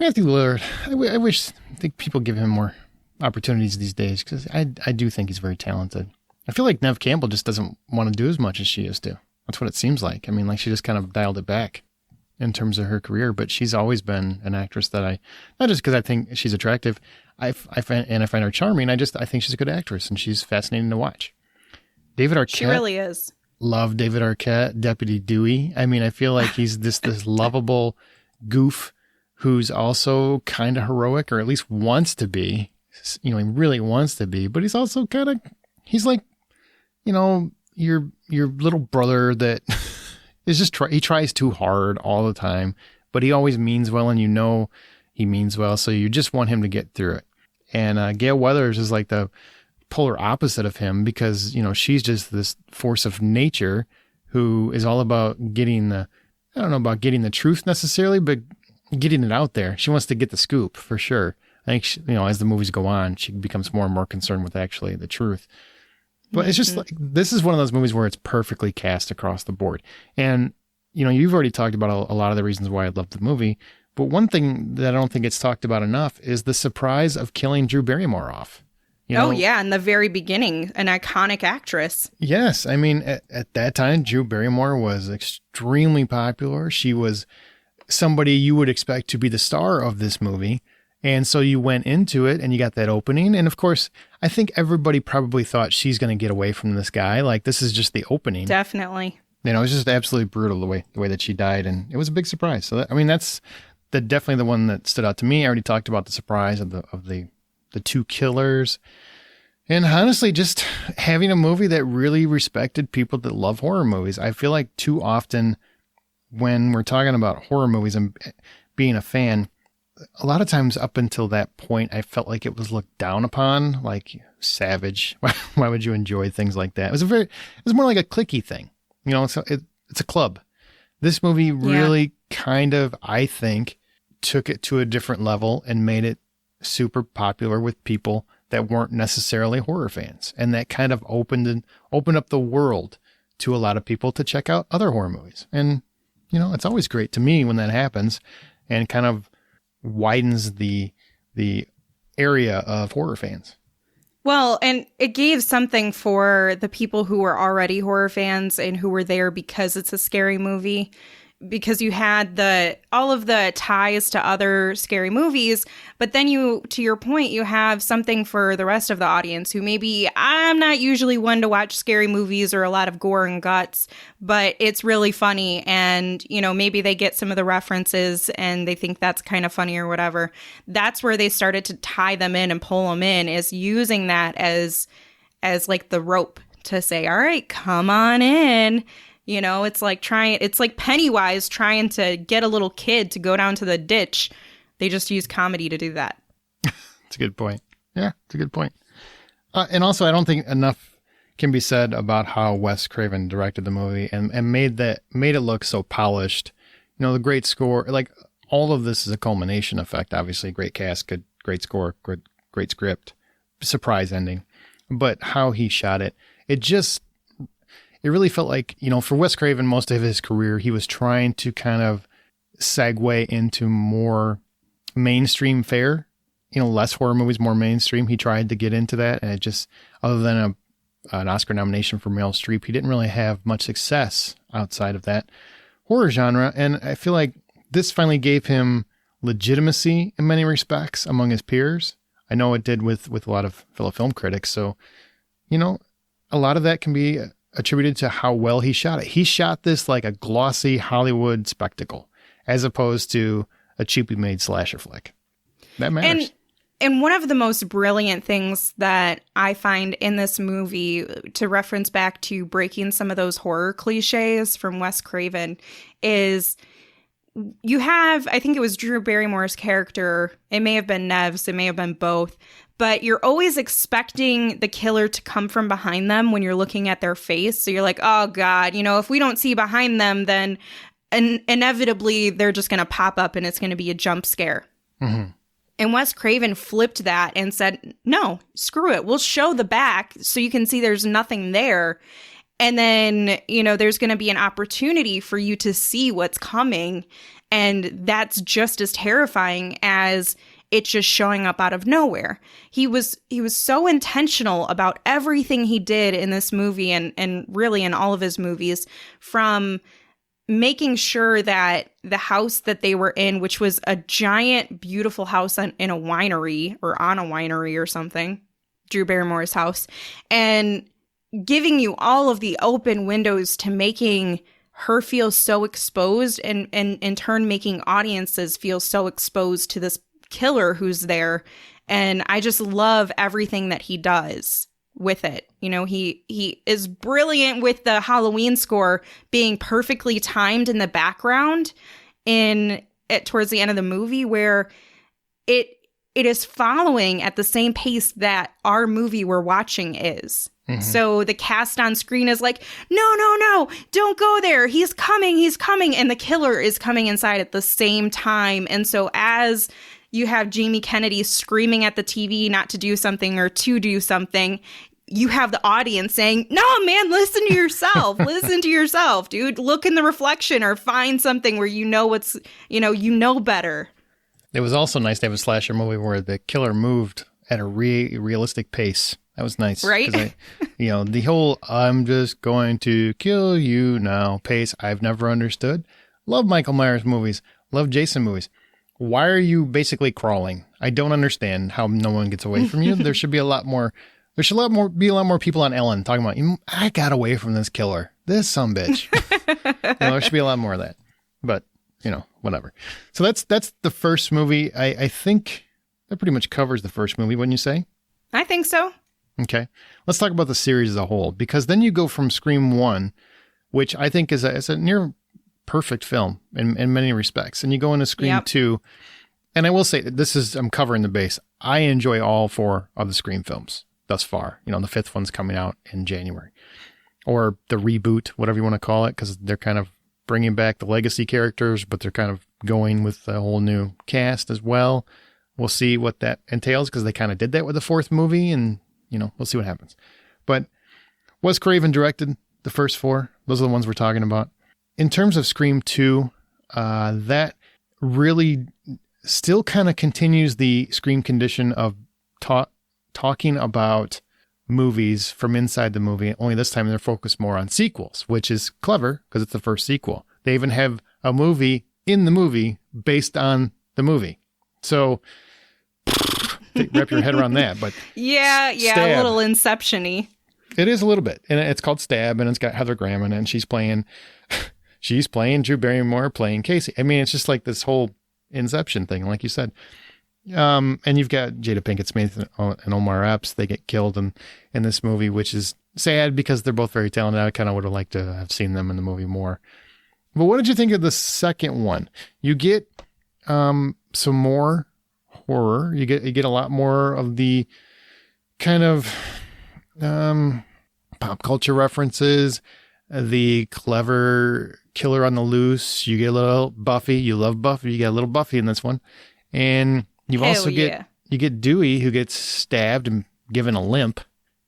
Matthew Lillard, I think people give him more opportunities these days, because I do think he's very talented. I feel like Neve Campbell just doesn't want to do as much as she used to. That's what it seems like. I mean, like she just kind of dialed it back in terms of her career, but she's always been an actress that not just because I think she's attractive, I find her charming. I think she's a good actress, and she's fascinating to watch. David Arquette. She really is. Love David Arquette, Deputy Dewey. I mean, I feel like he's this lovable goof who's also kind of heroic, or at least wants to be. He really wants to be, but he's also he's like, your little brother that is just he tries too hard all the time, but he always means well, and he means well, so you just want him to get through it. And Gail Weathers is like the polar opposite of him, because she's just this force of nature who is all about getting I don't know about getting the truth necessarily, but getting it out there. She wants to get the scoop for sure. I think as the movies go on, she becomes more and more concerned with actually the truth. But it's just like, this is one of those movies where it's perfectly cast across the board. And, you've already talked about a lot of the reasons why I love the movie. But one thing that I don't think it's talked about enough is the surprise of killing Drew Barrymore off. Oh, yeah. In the very beginning, an iconic actress. Yes. I mean, at that time, Drew Barrymore was extremely popular. She was somebody you would expect to be the star of this movie. And so you went into it and you got that opening. And of course, I think everybody probably thought she's going to get away from this guy. Like, this is just the opening. Definitely. It was just absolutely brutal the way that she died. And it was a big surprise. So, that's definitely the one that stood out to me. I already talked about the surprise of the two killers. And honestly, just having a movie that really respected people that love horror movies. I feel like too often when we're talking about horror movies and being a fan, a lot of times up until that point, I felt like it was looked down upon, like savage. Why would you enjoy things like that? It was more like a cliquey thing. You know, it's a club. This movie really kind of, I think, took it to a different level and made it super popular with people that weren't necessarily horror fans. And that kind of opened up the world to a lot of people to check out other horror movies. And, you know, it's always great to me when that happens and kind of widens the area of horror fans. Well, and it gave something for the people who were already horror fans and who were there because it's a scary movie. Because you had all of the ties to other scary movies, but then to your point, you have something for the rest of the audience who maybe, I'm not usually one to watch scary movies or a lot of gore and guts, but it's really funny, and, you know, maybe they get some of the references and they think that's kind of funny or whatever. That's where they started to tie them in and pull them in, is using that as like the rope to say, all right, come on in. You know, it's like Pennywise trying to get a little kid to go down to the ditch. They just use comedy to do that. It's a good point. Yeah, it's a good point. And also, I don't think enough can be said about how Wes Craven directed the movie and made it look so polished. You know, the great score, like all of this is a culmination effect. Obviously, great cast, great score, great script, surprise ending. But how he shot it, it really felt like, you know, for Wes Craven, most of his career, he was trying to kind of segue into more mainstream fare, you know, less horror movies, more mainstream. He tried to get into that. And it just, other than an Oscar nomination for Meryl Streep, he didn't really have much success outside of that horror genre. And I feel like this finally gave him legitimacy in many respects among his peers. I know it did with a lot of fellow film critics. So, you know, a lot of that can be attributed to how well he shot it. He shot this like a glossy Hollywood spectacle, as opposed to a cheaply made slasher flick. That matters. And one of the most brilliant things that I find in this movie, to reference back to breaking some of those horror cliches from Wes Craven, is you have, I think it was Drew Barrymore's character, it may have been Neve's, it may have been both, but you're always expecting the killer to come from behind them when you're looking at their face. So you're like, oh God, you know, if we don't see behind them, then inevitably they're just going to pop up and it's going to be a jump scare. Mm-hmm. And Wes Craven flipped that and said, no, screw it. We'll show the back so you can see there's nothing there. And then, you know, there's going to be an opportunity for you to see what's coming. And that's just as terrifying as it's just showing up out of nowhere. He was so intentional about everything he did in this movie and really in all of his movies, from making sure that the house that they were in, which was a giant, beautiful house in a winery or on a winery or something, Drew Barrymore's house, and giving you all of the open windows to making her feel so exposed and in turn making audiences feel so exposed to this killer who's there. And I just love everything that he does with it. You know, he is brilliant with the Halloween score being perfectly timed in the background towards the end of the movie, where it is following at the same pace that our movie we're watching is. Mm-hmm. So the cast on screen is like, no, don't go there. He's coming. And the killer is coming inside at the same time. And so as you have Jamie Kennedy screaming at the TV not to do something or to do something, you have the audience saying, no, man, listen to yourself. Listen to yourself, dude. Look in the reflection or find something where you know better. It was also nice to have a slasher movie where the killer moved at a realistic pace. That was nice. Right? The whole I'm just going to kill you now pace, I've never understood. Love Michael Myers movies. Love Jason movies. Why are you basically crawling? I don't understand how no one gets away from you. There should be a lot more people on Ellen talking about, I got away from this killer. This sumbitch. There should be a lot more of that. But, whatever. So that's the first movie. I think that pretty much covers the first movie, wouldn't you say? I think so. Okay. Let's talk about the series as a whole, because then you go from Scream 1, which I think is a near perfect film in many respects, and you go into Scream 2, And I will say that I'm covering the base. I enjoy all 4 of the Scream films thus far. You know, the 5th one's coming out in January, or the reboot, whatever you want to call it, because they're kind of bringing back the legacy characters, but they're kind of going with a whole new cast as well. We'll see what that entails, because they kind of did that with the 4th movie, and, you know, we'll see what happens. But Wes Craven directed the first 4. Those are the ones we're talking about. In terms of Scream 2, that really still kind of continues the Scream condition of talking about movies from inside the movie, only this time they're focused more on sequels, which is clever because it's the first sequel. They even have a movie in the movie based on the movie. So wrap your head around that. But yeah, Stab. a little Inception-y. It is a little bit. And it's called Stab, and it's got Heather Graham in it, and she's playing Drew Barrymore playing Casey. I mean, it's just like this whole Inception thing, like you said. And you've got Jada Pinkett Smith and Omar Epps. They get killed in this movie, which is sad because they're both very talented. I kind of would have liked to have seen them in the movie more. But what did you think of the second one? You get some more horror. You get a lot more of the kind of pop culture references, the clever killer on the loose. You get a little Buffy. You love Buffy. You get a little Buffy in this one. And you also get Dewey, who gets stabbed and given a limp,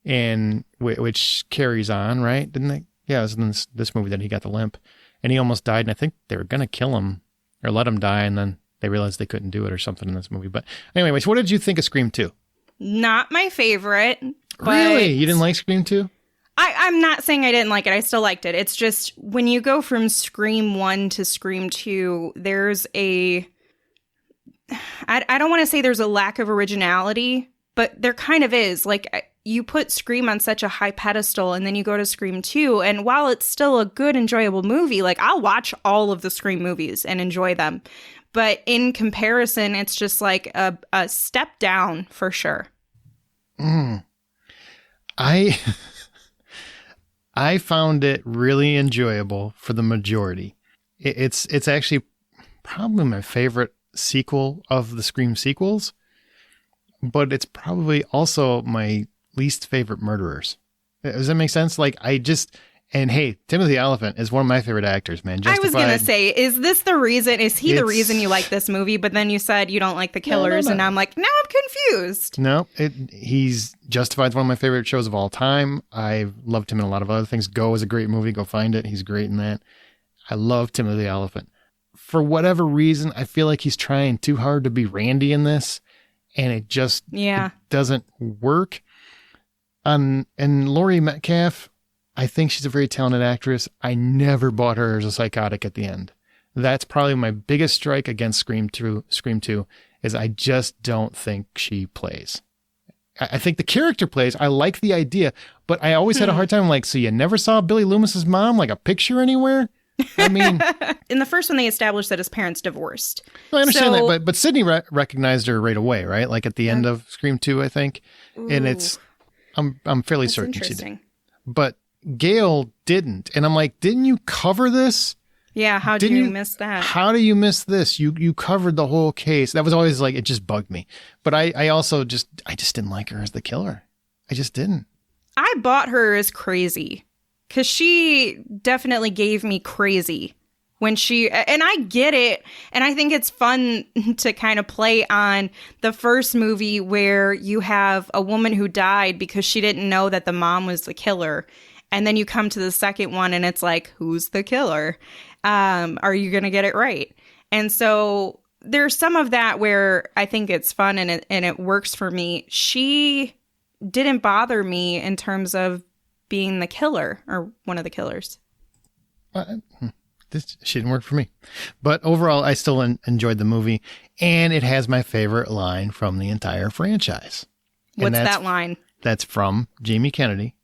and which carries on, right? Didn't they? Yeah, it was in this movie that he got the limp, and he almost died. And I think they were going to kill him or let him die, and then they realized they couldn't do it or something in this movie. But anyways, what did you think of Scream 2? Not my favorite. But Really? You didn't like Scream 2? I'm not saying I didn't like it. I still liked it. It's just when you go from Scream 1 to Scream 2, there's I don't want to say there's a lack of originality, but there kind of is. Like, you put Scream on such a high pedestal, and then you go to Scream 2, and while it's still a good, enjoyable movie, like, I'll watch all of the Scream movies and enjoy them. But in comparison, it's just like a step down for sure. I found it really enjoyable for the majority. It's actually probably my favorite sequel of the Scream sequels, but it's probably also my least favorite murderers. Does that make sense? Like, and hey, Timothy Olyphant is one of my favorite actors, man. Justified. I was going to say, is this the reason? Is he the reason you like this movie? But then you said you don't like the killers, no. And I'm like, now I'm confused. No, he's Justified's one of my favorite shows of all time. I've loved him in a lot of other things. Go is a great movie. Go find it. He's great in that. I love Timothy Olyphant. For whatever reason, I feel like he's trying too hard to be Randy in this, and it just it doesn't work. And Laurie Metcalf, I think she's a very talented actress. I never bought her as a psychotic at the end. That's probably my biggest strike against Scream 2, is I just don't think she plays. I think the character plays. I like the idea, but I always had a hard time, like, so you never saw Billy Loomis's mom, like a picture anywhere? I mean, in the first one, they established that his parents divorced. Well, I understand that, but Sydney recognized her right away, right? Like at the end of Scream 2, I think. Ooh. And I'm fairly certain she did. But Gail didn't. And I'm like, didn't you cover this? Yeah, how did you miss that? How do you miss this? You covered the whole case. That was always like, it just bugged me. But I also just didn't like her as the killer. I just didn't. I bought her as crazy. Because she definitely gave me crazy when and I get it. And I think it's fun to kind of play on the first movie where you have a woman who died because she didn't know that the mom was the killer. And then you come to the second one and it's like, who's the killer? Are you going to get it right? And so there's some of that where I think it's fun and it works for me. She didn't bother me in terms of being the killer or one of the killers. She didn't work for me. But overall, I still enjoyed the movie. And it has my favorite line from the entire franchise. What's that line? That's from Jamie Kennedy.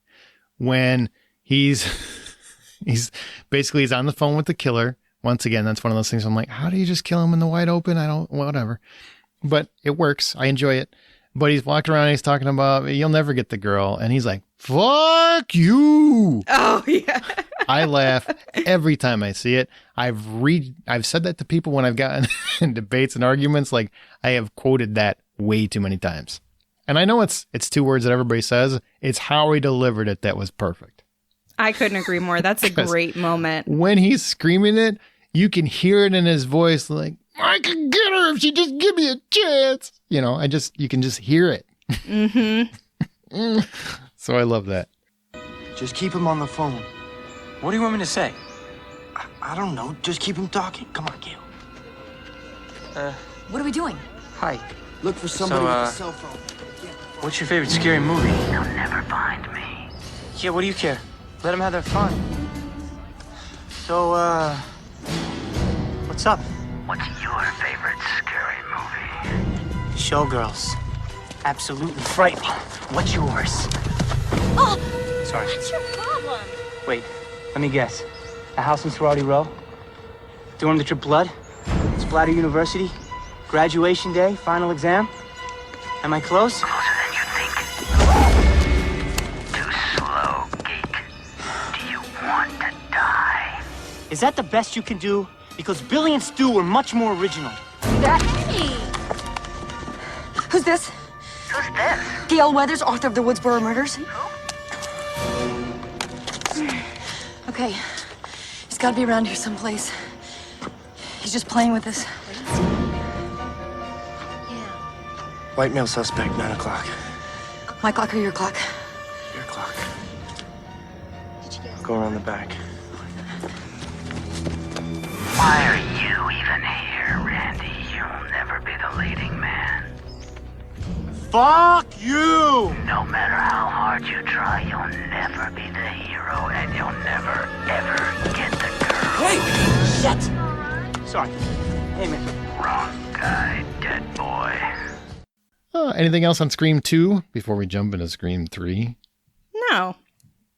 When he's on the phone with the killer. Once again, that's one of those things I'm like, how do you just kill him in the wide open? Whatever. But it works. I enjoy it. But he's walking around and he's talking about, you'll never get the girl. And he's like, fuck you. Oh, yeah. I laugh every time I see it. I've said that to people when I've gotten in debates and arguments. Like, I have quoted that way too many times. And I know it's 2 words that everybody says. It's how he delivered it that was perfect. I couldn't agree more. That's a great moment. When he's screaming it, you can hear it in his voice, like, I can get her if she just give me a chance. You know, you can just hear it. Mm-hmm. So I love that. Just keep him on the phone. What do you want me to say? I don't know. Just keep him talking. Come on, Gail. What are we doing? Hi. Look for somebody with a cell phone. What's your favorite scary movie? You'll never find me. Yeah, what do you care? Let them have their fun. So, what's up? What's your favorite scary movie? Showgirls. Absolutely frightening. What's yours? Oh! Sorry. What's your problem? Wait, let me guess. A house in Sorority Row? Dorm to trip blood? Splatter University? Graduation day? Final exam? Am I close? Closer than you think. Too slow, geek. Do you want to die? Is that the best you can do? Because Billy and Stu were much more original. Hey! Who's this? Who's this? Gail Weathers, author of the Woodsboro Murders. Okay. He's got to be around here someplace. He's just playing with us. White male suspect, 9 o'clock. My clock or your clock? Your clock. Go around the back. Why are you even here, Randy? You'll never be the leading man. Fuck you! No matter how hard you try, you'll never be the hero, and you'll never, ever get the girl. Hey! Shit! Sorry. Hey, man. Wrong guy, dead boy. Anything else on Scream 2 before we jump into Scream 3? No.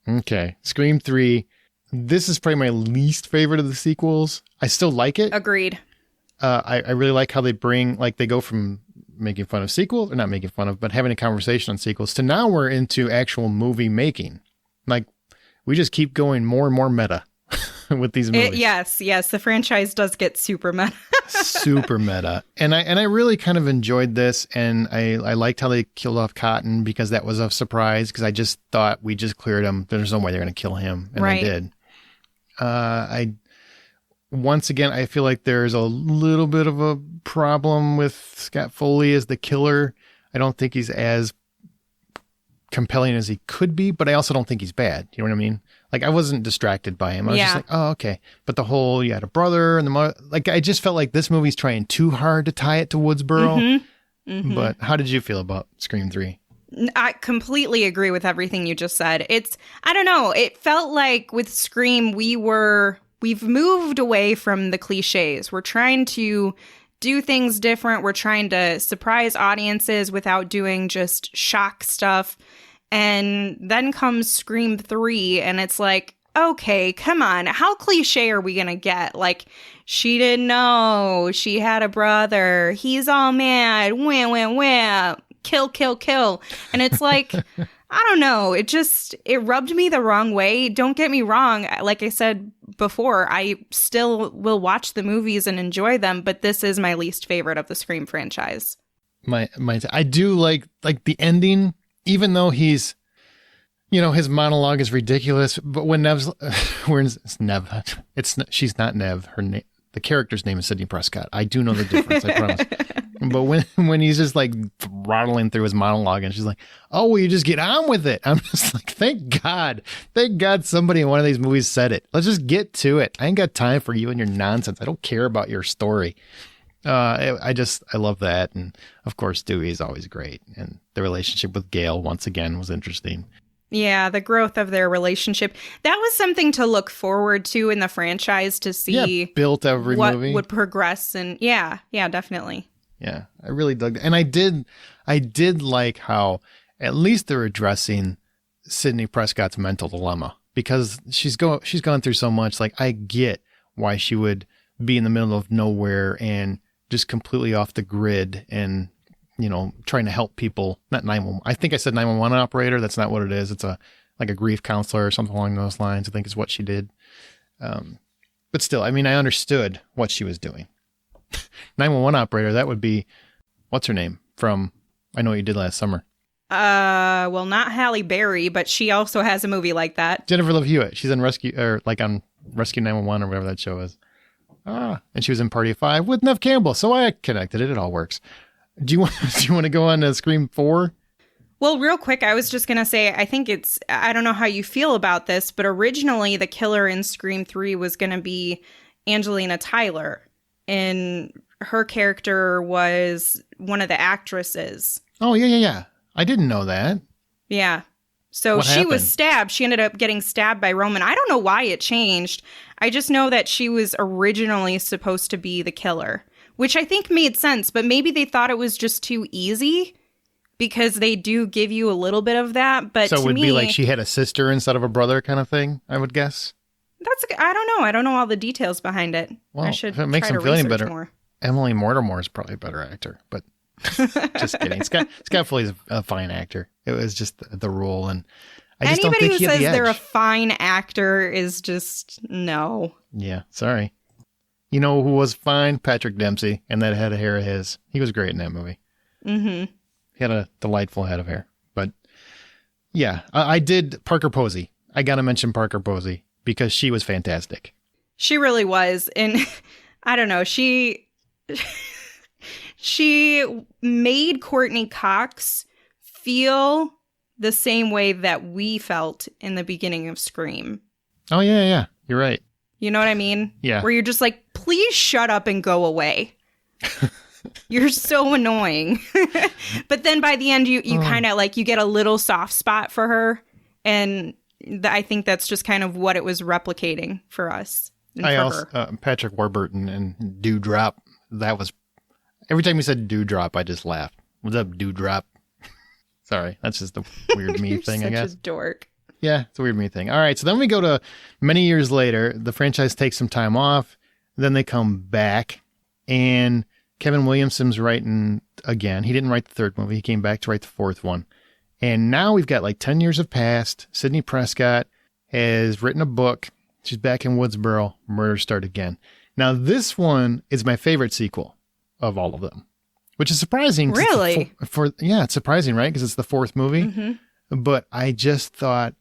Okay. Scream 3. This is probably my least favorite of the sequels. I still like it. Agreed. I really like how they go from making fun of sequels, or not making fun of, but having a conversation on sequels, to now we're into actual movie making. Like, we just keep going more and more meta with these movies. Yes. The franchise does get super meta. Super meta. And I really kind of enjoyed this, and I liked how they killed off Cotton, because that was a surprise, because I just thought we just cleared him. There's no way they're going to kill him. And right. They did. Once again, I feel like there's a little bit of a problem with Scott Foley as the killer. I don't think he's as compelling as he could be, but I also don't think he's bad. You know what I mean? Like, I wasn't distracted by him. I was just like, oh, okay. But the whole, you had a brother and the mother, like, I just felt like this movie's trying too hard to tie it to Woodsboro. Mm-hmm. Mm-hmm. But how did you feel about Scream 3? I completely agree with everything you just said. I don't know. It felt like with Scream, we've moved away from the cliches. We're trying to do things different. We're trying to surprise audiences without doing just shock stuff. And then comes Scream 3, and it's like, okay, come on. How cliche are we going to get? Like, she didn't know. She had a brother. He's all mad. Wham, wham, wham. Kill, kill, kill. And it's like, I don't know. It rubbed me the wrong way. Don't get me wrong. Like I said before, I still will watch the movies and enjoy them, but this is my least favorite of the Scream franchise. I do like the ending, even though he's, his monologue is ridiculous. But when it's Neve. She's not Neve. Her name, the character's name is Sidney Prescott. I do know the difference. I promise. But when he's just like throttling through his monologue, and she's like, "Oh, well, you just get on with it." I'm just like, thank God somebody in one of these movies said it. Let's just get to it. I ain't got time for you and your nonsense. I don't care about your story. I love that. And of course, Dewey is always great. And the relationship with Gail, once again, was interesting. Yeah, the growth of their relationship. That was something to look forward to in the franchise, to see built every what movie would progress. And yeah, definitely. Yeah, I really dug that. And I did like how at least they're addressing Sidney Prescott's mental dilemma, because she's gone through so much. Like, I get why she would be in the middle of nowhere and just completely off the grid and, trying to help people. Not 911. I think I said 911 operator. That's not what it is. It's like a grief counselor or something along those lines, I think is what she did. But still, I mean, I understood what she was doing. 911 operator, that would be, what's her name from I Know What You Did Last Summer? Well, not Halle Berry, but she also has a movie like that. Jennifer Love Hewitt. She's in Rescue 911 or whatever that show is. And she was in Party of Five with Neve Campbell. So I connected it. It all works. Do you want to go on to Scream 4? Well, real quick, I was just going to say, I don't know how you feel about this, but originally the killer in Scream 3 was going to be Angelina Tyler. And her character was one of the actresses. Oh, yeah. I didn't know that. Yeah. So What she happened? was stabbed. She ended up getting stabbed by Roman. I don't know why it changed. I just know that she was originally supposed to be the killer, which I think made sense, but maybe they thought it was just too easy because they do give you a little bit of that. But So it to would me, be like she had a sister instead of a brother kind of thing, I would guess. I don't know. I don't know all the details behind it. Well, I should if it makes try him to feel any research better, more. Emily Mortimer is probably a better actor, but just kidding. Scott Foley's a fine actor. It was just the role, and I just don't Anybody think who he had says the edge. they're a fine actor is just no. Yeah, sorry. You know who was fine? Patrick Dempsey, and that head of hair of his. He was great in that movie. Mm-hmm. He had a delightful head of hair. But yeah, I did Parker Posey. I got to mention Parker Posey because she was fantastic. She really was. And I don't know, she made Courtney Cox feel the same way that we felt in the beginning of Scream. Oh, yeah. You're right. You know what I mean? Yeah. Where you're just like, please shut up and go away. You're so annoying. But then by the end, you kind of like, you get a little soft spot for her. And I think that's just kind of what it was replicating for us. And for her. Patrick Warburton and Dewdrop. That was, every time you said Dewdrop, I just laughed. What's up, Dewdrop? Sorry, that's just the weird me thing, I guess. Such a dork. Yeah, it's a weird me thing. All right, so then we go to many years later. The franchise takes some time off. Then they come back, and Kevin Williamson's writing again. He didn't write the third movie. He came back to write the fourth one. And now we've got like 10 years have passed. Sidney Prescott has written a book. She's back in Woodsboro. Murders start again. Now, this one is my favorite sequel of all of them, which is surprising. Really? It's surprising, right? Because it's the fourth movie. Mm-hmm. But I just thought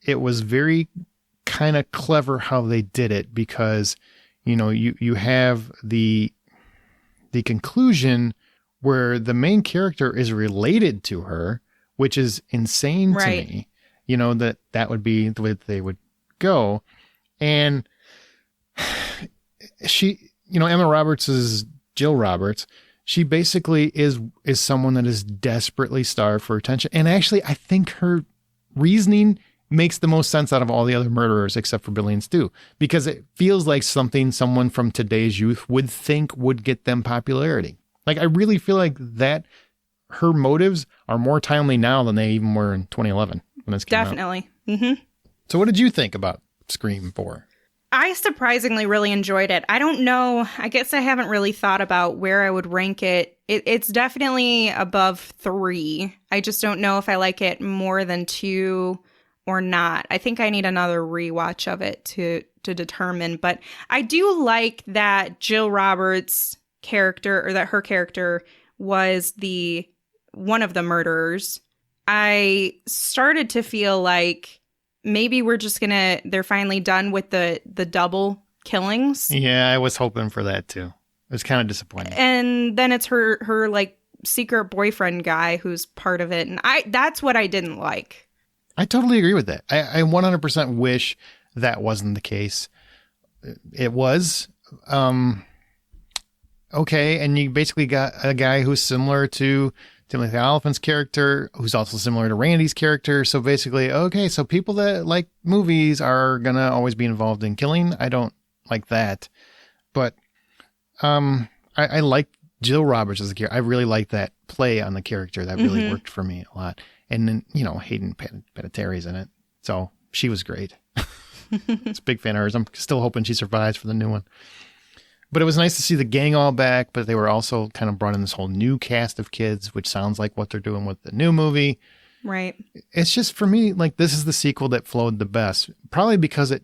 it was very kind of clever how they did it because, you know, you have the conclusion where the main character is related to her, which is insane to me. You know, that would be the way that they would go. And she, you know, Emma Roberts is Jill Roberts. She basically is someone that is desperately starved for attention. And actually, I think her reasoning makes the most sense out of all the other murderers except for Billy and Stu, because it feels like something someone from today's youth would think would get them popularity. Like, I really feel like that her motives are more timely now than they even were in 2011 when this came out. Definitely. Mm-hmm. So what did you think about Scream 4? I surprisingly really enjoyed it. I don't know. I guess I haven't really thought about where I would rank it. It's definitely above 3. I just don't know if I like it more than 2 or not. I think I need another rewatch of it to determine. But I do like that Jill Roberts' character, or that her character was one of the murderers. I started to feel like maybe they're finally done with the double killings. Yeah, I was hoping for that too. It was kind of disappointing. And then it's her like secret boyfriend guy who's part of it. And that's what I didn't like. I totally agree with that. I 100% wish that wasn't the case. It was. Okay, and you basically got a guy who's similar to Timothy Olyphant's character, who's also similar to Randy's character. So basically, okay, so people that like movies are going to always be involved in killing. I don't like that. But I like Jill Roberts as a character. I really like that play on the character. That really worked for me a lot. And then, you know, Hayden Panettiere's in it. So she was great. It's a big fan of hers. I'm still hoping she survives for the new one. But it was nice to see the gang all back, but they were also kind of brought in this whole new cast of kids, which sounds like what they're doing with the new movie. Right. It's just, for me, like, this is the sequel that flowed the best. Probably because it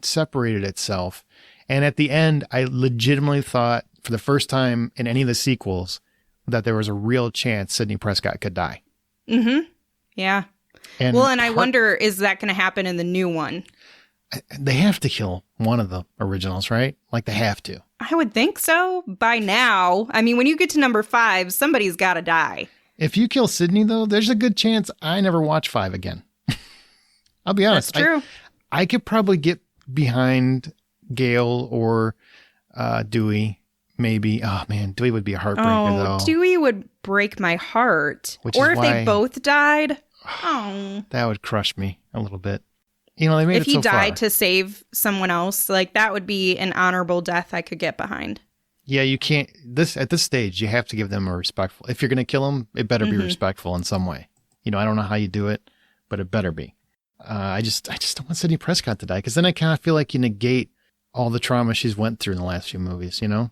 separated itself. And at the end, I legitimately thought for the first time in any of the sequels that there was a real chance Sidney Prescott could die. Mm-hmm. Yeah. And I wonder, is that going to happen in the new one? They have to kill one of the originals, right? Like, they have to. I would think so by now. I mean, when you get to number 5, somebody's got to die. If you kill Sidney, though, there's a good chance I never watch 5 again. I'll be honest. That's true. I could probably get behind Gale or Dewey, maybe. Oh, man, Dewey would be a heartbreaker, though. Dewey would break my heart. Or if they both died. Oh. That would crush me a little bit. You know, they made if it so he died far. to save someone else, like, that would be an honorable death I could get behind. Yeah, you can't. At this stage, you have to give them a respectful. If you're going to kill them, it better be respectful in some way. You know, I don't know how you do it, but it better be. I just don't want Sidney Prescott to die, because then I kind of feel like you negate all the trauma she's went through in the last few movies. You know,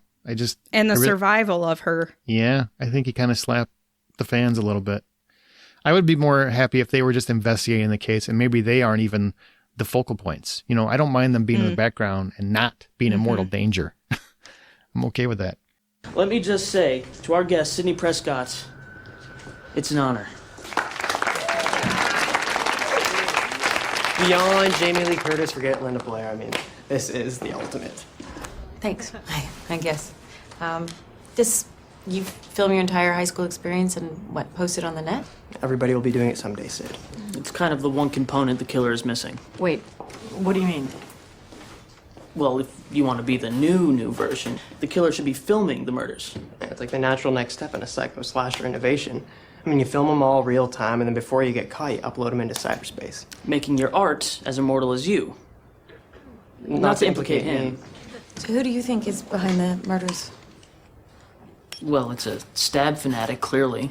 and the survival of her. Yeah, I think he kind of slapped the fans a little bit. I would be more happy if they were just investigating the case, and maybe they aren't even the focal points. You know, I don't mind them being in the background and not being in mortal danger. I'm okay with that. Let me just say to our guest, Sidney Prescott, it's an honor. Beyond Jamie Lee Curtis, forget Linda Blair. I mean, this is the ultimate. Thanks, I guess. You film your entire high school experience and post it on the net? Everybody will be doing it someday, Sid. It's kind of the one component the killer is missing. Wait, what do you mean? Well, if you want to be the new version, the killer should be filming the murders. Yeah, it's like the natural next step in a psycho-slasher innovation. I mean, you film them all real time, and then before you get caught, you upload them into cyberspace. Making your art as immortal as you. Not to implicate him. So who do you think is behind the murders? Well, it's a stab fanatic, clearly.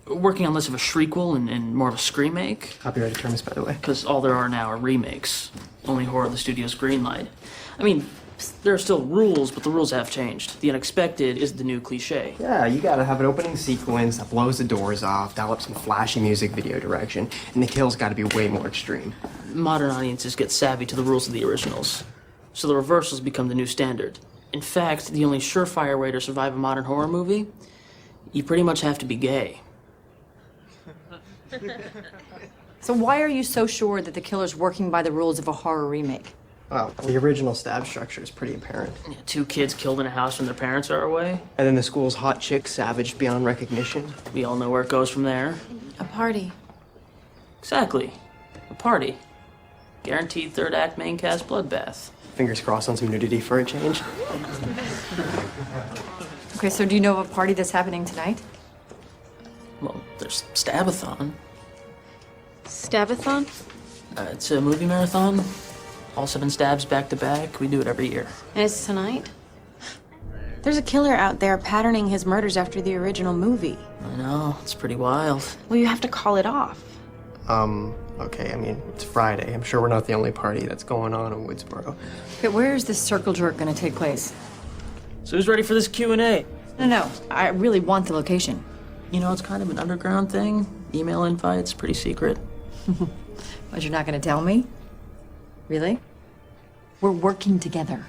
Working on less of a shriekwell and more of a scream-make. Copyrighted terms, by the way. Because all there are now are remakes. Only horror the studio's greenlight. I mean, there are still rules, but the rules have changed. The unexpected is the new cliche. Yeah, you gotta have an opening sequence that blows the doors off, dial up some flashy music video direction, and the kill's gotta be way more extreme. Modern audiences get savvy to the rules of the originals. So the reversals become the new standard. In fact, the only surefire way to survive a modern horror movie, you pretty much have to be gay. So why are you so sure that the killer's working by the rules of a horror remake? Well, the original stab structure is pretty apparent. Yeah, 2 kids killed in a house when their parents are away. And then the school's hot chick savaged beyond recognition. We all know where it goes from there. A party. Exactly. A party. Guaranteed third act main cast bloodbath. Fingers crossed on some nudity for a change. Okay, so do you know of a party that's happening tonight? Well, there's Stabathon. Stabathon? It's a movie marathon. All 7 stabs back to back. We do it every year. And it's tonight? There's a killer out there patterning his murders after the original movie. I know, it's pretty wild. Well, you have to call it off. Okay, I mean, it's Friday. I'm sure we're not the only party that's going on in Woodsboro. Okay, where is this circle jerk gonna take place? So who's ready for this Q&A? No, I really want the location. You know, it's kind of an underground thing. Email invites, pretty secret. But you're not gonna tell me? Really? We're working together.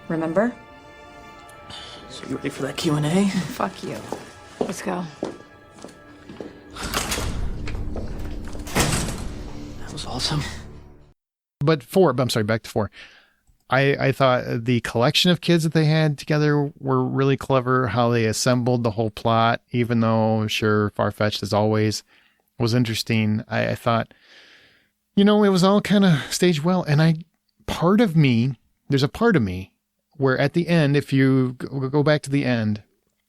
Remember? So you ready for that Q&A? Fuck you. Let's go. That was awesome. But back to 4. I thought the collection of kids that they had together were really clever, how they assembled the whole plot, even though, sure, far-fetched as always, was interesting. I thought, you know, it was all kind of staged well. And there's a part of me where at the end, if you go back to the end,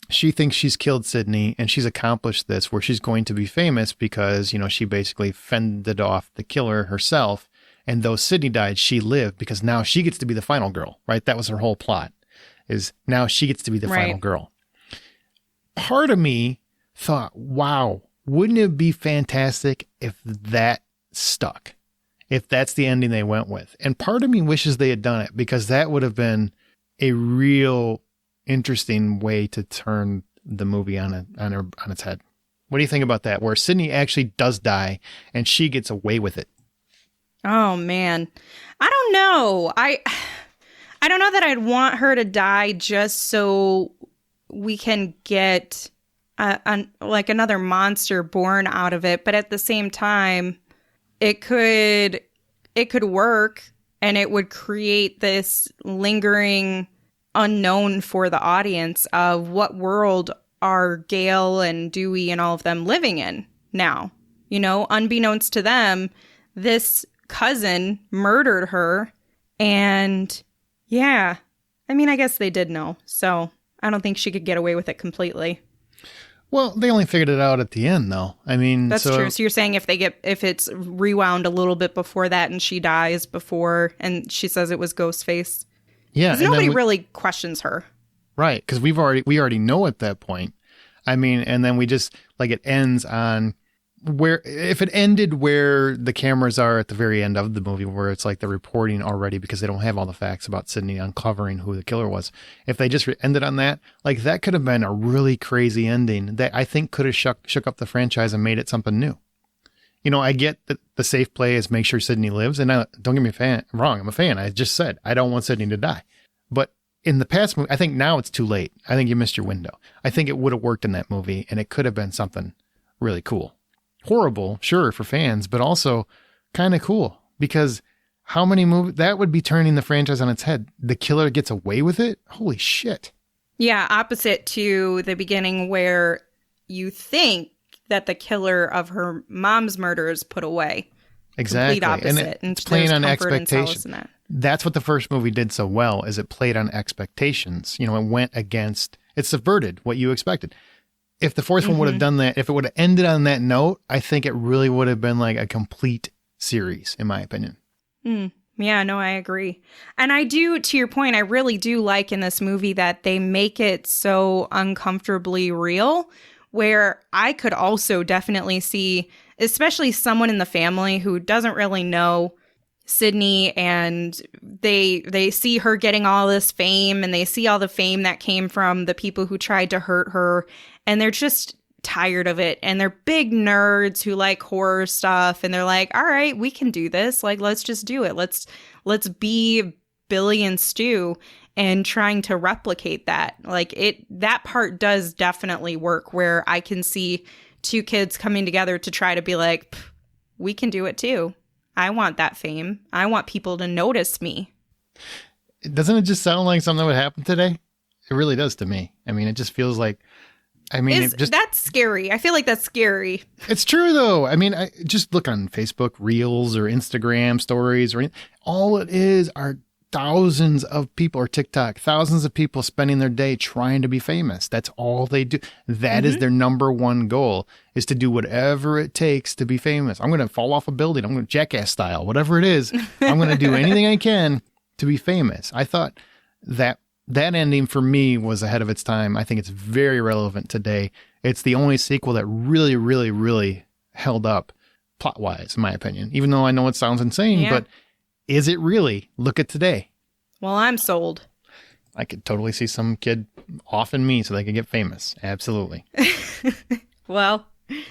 she thinks she's killed Sidney and she's accomplished this, where she's going to be famous because, you know, she basically fended off the killer herself. And though Sidney died, she lived because now she gets to be the final girl, right? That was her whole plot, is now she gets to be the final girl. Part of me thought, wow, wouldn't it be fantastic if that stuck? If that's the ending they went with. And part of me wishes they had done it, because that would have been a real interesting way to turn the movie on its head. What do you think about that? Where Sidney actually does die and she gets away with it. Oh man, I don't know. I don't know that I'd want her to die just so we can get like another monster born out of it. But at the same time, it could work, and it would create this lingering unknown for the audience of what world are Gale and Dewey and all of them living in now. You know, unbeknownst to them, this cousin murdered her, and yeah, I mean, I guess they did know, so I don't think she could get away with it completely. Well, they only figured it out at the end, though. I mean, that's true. So you're saying if it's rewound a little bit before that, and she dies before, and she says it was Ghostface. Yeah, because nobody really questions her, right? Because we already know at that point. I mean, and then we just like it ends on where if it ended where the cameras are at the very end of the movie, where it's like they're reporting already because they don't have all the facts about Sydney uncovering who the killer was. If they just ended on that, like that could have been a really crazy ending that I think could have shook up the franchise and made it something new. You know, I get that the safe play is make sure Sydney lives, and don't get me wrong, I'm a fan. I just said I don't want Sydney to die, but in the past movie, I think now it's too late. I think you missed your window. I think it would have worked in that movie, and it could have been something really cool. Horrible, sure, for fans, but also kind of cool, because how many movies that would be turning the franchise on its head? The killer gets away with it? Holy shit. Yeah, opposite to the beginning where you think that the killer of her mom's murder is put away. Exactly. Complete opposite. And it's playing on expectations. That's what the first movie did so well, is it played on expectations. You know, it went against, it subverted what you expected. If the fourth one would have done that, if it would have ended on that note, I think it really would have been like a complete series, in my opinion. Yeah, no, I agree. And I do, to your point, I really do like in this movie that they make it so uncomfortably real, where I could also definitely see, especially someone in the family who doesn't really know Sydney, and they see her getting all this fame, and they see all the fame that came from the people who tried to hurt her, and they're just tired of it, and they're big nerds who like horror stuff, and they're like, all right, we can do this, like, let's just do it, let's be Billy and Stu and trying to replicate that. Like, that part does definitely work, where I can see two kids coming together to try to be like, we can do it too. I want that fame. I want people to notice me. Doesn't it just sound like something that would happen today? It really does to me. I mean, it just feels like, that's scary. I feel like that's scary. It's true, though. I mean, I just look on Facebook Reels or Instagram stories, or all it is are thousands of people, or TikTok, thousands of people spending their day trying to be famous. That's all they do. That is their number one goal, is to do whatever it takes to be famous. I'm going to fall off a building. I'm going to Jackass style, whatever it is. I'm going to do anything I can to be famous. I thought that ending for me was ahead of its time. I think it's very relevant today. It's the only sequel that really, really, really held up plot-wise, in my opinion, even though I know it sounds insane, but is it really? Look at today. Well, I'm sold. I could totally see some kid offing me so they could get famous. Absolutely. Well,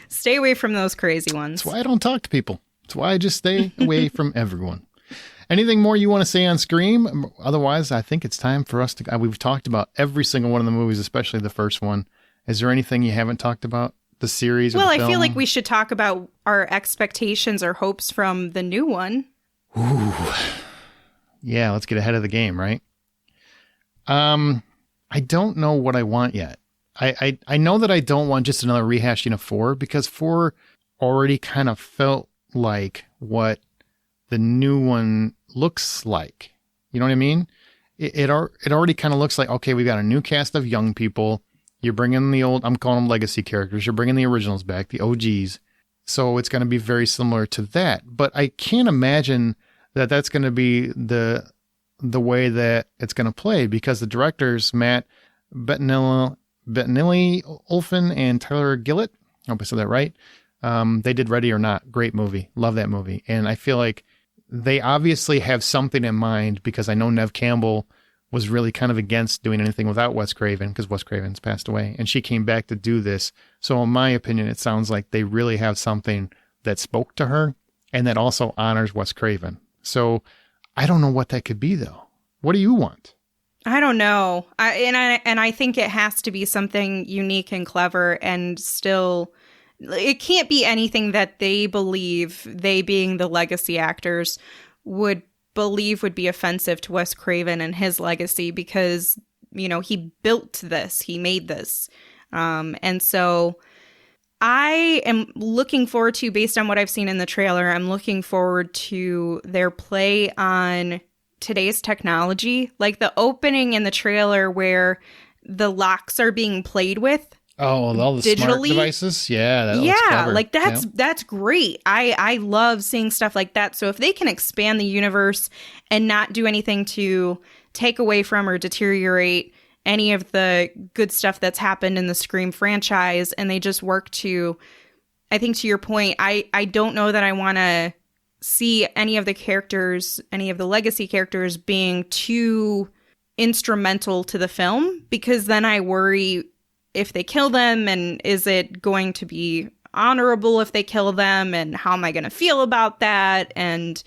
stay away from those crazy ones. That's why I don't talk to people. That's why I just stay away from everyone. Anything more you want to say on Scream? Otherwise, I think it's time for us to... We've talked about every single one of the movies, especially the first one. Is there anything you haven't talked about? The series or the film? I feel like we should talk about our expectations or hopes from the new one. Ooh. Yeah, let's get ahead of the game, right? I don't know what I want yet. I know that I don't want just another rehashing of 4, because 4 already kind of felt like what the new one looks like. You know what I mean? It already kind of looks like, okay, we've got a new cast of young people. You're bringing the old, I'm calling them legacy characters. You're bringing the originals back, the OGs. So it's going to be very similar to that. But I can't imagine that that's going to be the way that it's going to play, because the directors, Matt Bettinelli, Olfen, and Tyler Gillett, I hope I said that right. They did Ready or Not. Great movie. Love that movie. And I feel like they obviously have something in mind, because I know Neve Campbell was really kind of against doing anything without Wes Craven, because Wes Craven's passed away, and she came back to do this. So in my opinion, it sounds like they really have something that spoke to her, and that also honors Wes Craven. So I don't know what that could be, though. What do you want? I don't know. I think it has to be something unique and clever, and still, it can't be anything that they believe, they being the legacy actors, would believe would be offensive to Wes Craven and his legacy, because, you know, he built this, he made this. And so I am looking forward to, based on what I've seen in the trailer, I'm looking forward to their play on today's technology, like the opening in the trailer where the locks are being played with. Oh, all the digitally. Smart devices? Yeah. That looks clever. Like that's great. I love seeing stuff like that. So if they can expand the universe and not do anything to take away from or deteriorate any of the good stuff that's happened in the Scream franchise, and they just work to, I think to your point, I don't know that I want to see any of the characters, any of the legacy characters being too instrumental to the film, because then I worry if they kill them, and is it going to be honorable if they kill them, and how am I going to feel about that, and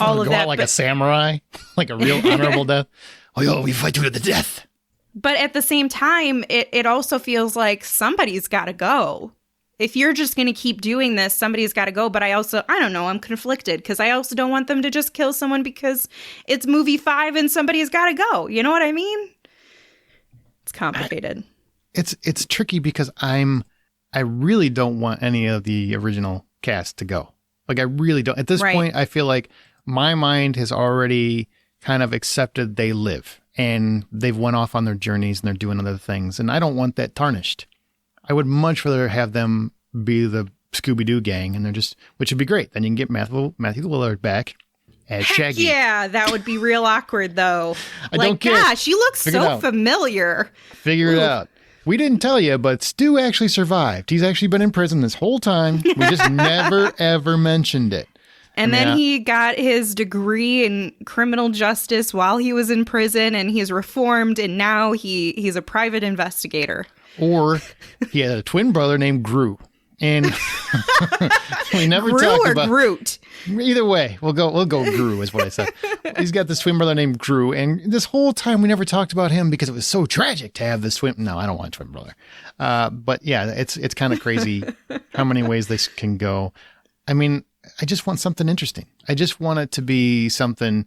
all of that. Like a samurai, like a real honorable death. Oh, yo, we fight you to the death. But at the same time, it also feels like somebody's got to go. If you're just going to keep doing this, somebody's got to go. But I don't know, I'm conflicted, because I also don't want them to just kill someone because it's movie 5 and somebody's got to go. You know what I mean? It's complicated. It's tricky because I really don't want any of the original cast to go. Like, I really don't. At this point, I feel like my mind has already kind of accepted they live, and they've went off on their journeys and they're doing other things. And I don't want that tarnished. I would much rather have them be the Scooby-Doo gang, and which would be great. Then you can get Matthew Lillard back as Shaggy. Yeah, that would be real awkward, though. I don't care. Gosh, you look so familiar. Figure it out. We didn't tell you, but Stu actually survived. He's actually been in prison this whole time. We just never, ever mentioned it. And then he got his degree in criminal justice while he was in prison, and he's reformed, and now he's a private investigator. Or he had a twin brother named Gru. And we never Gru talked or about Groot. Either way, we'll go Gru is what I said. He's got this twin brother named Gru, and this whole time we never talked about him because it was so tragic to have this twin. No, I don't want a twin brother. But yeah, it's kind of crazy how many ways this can go. I mean, I just want something interesting. I just want it to be something.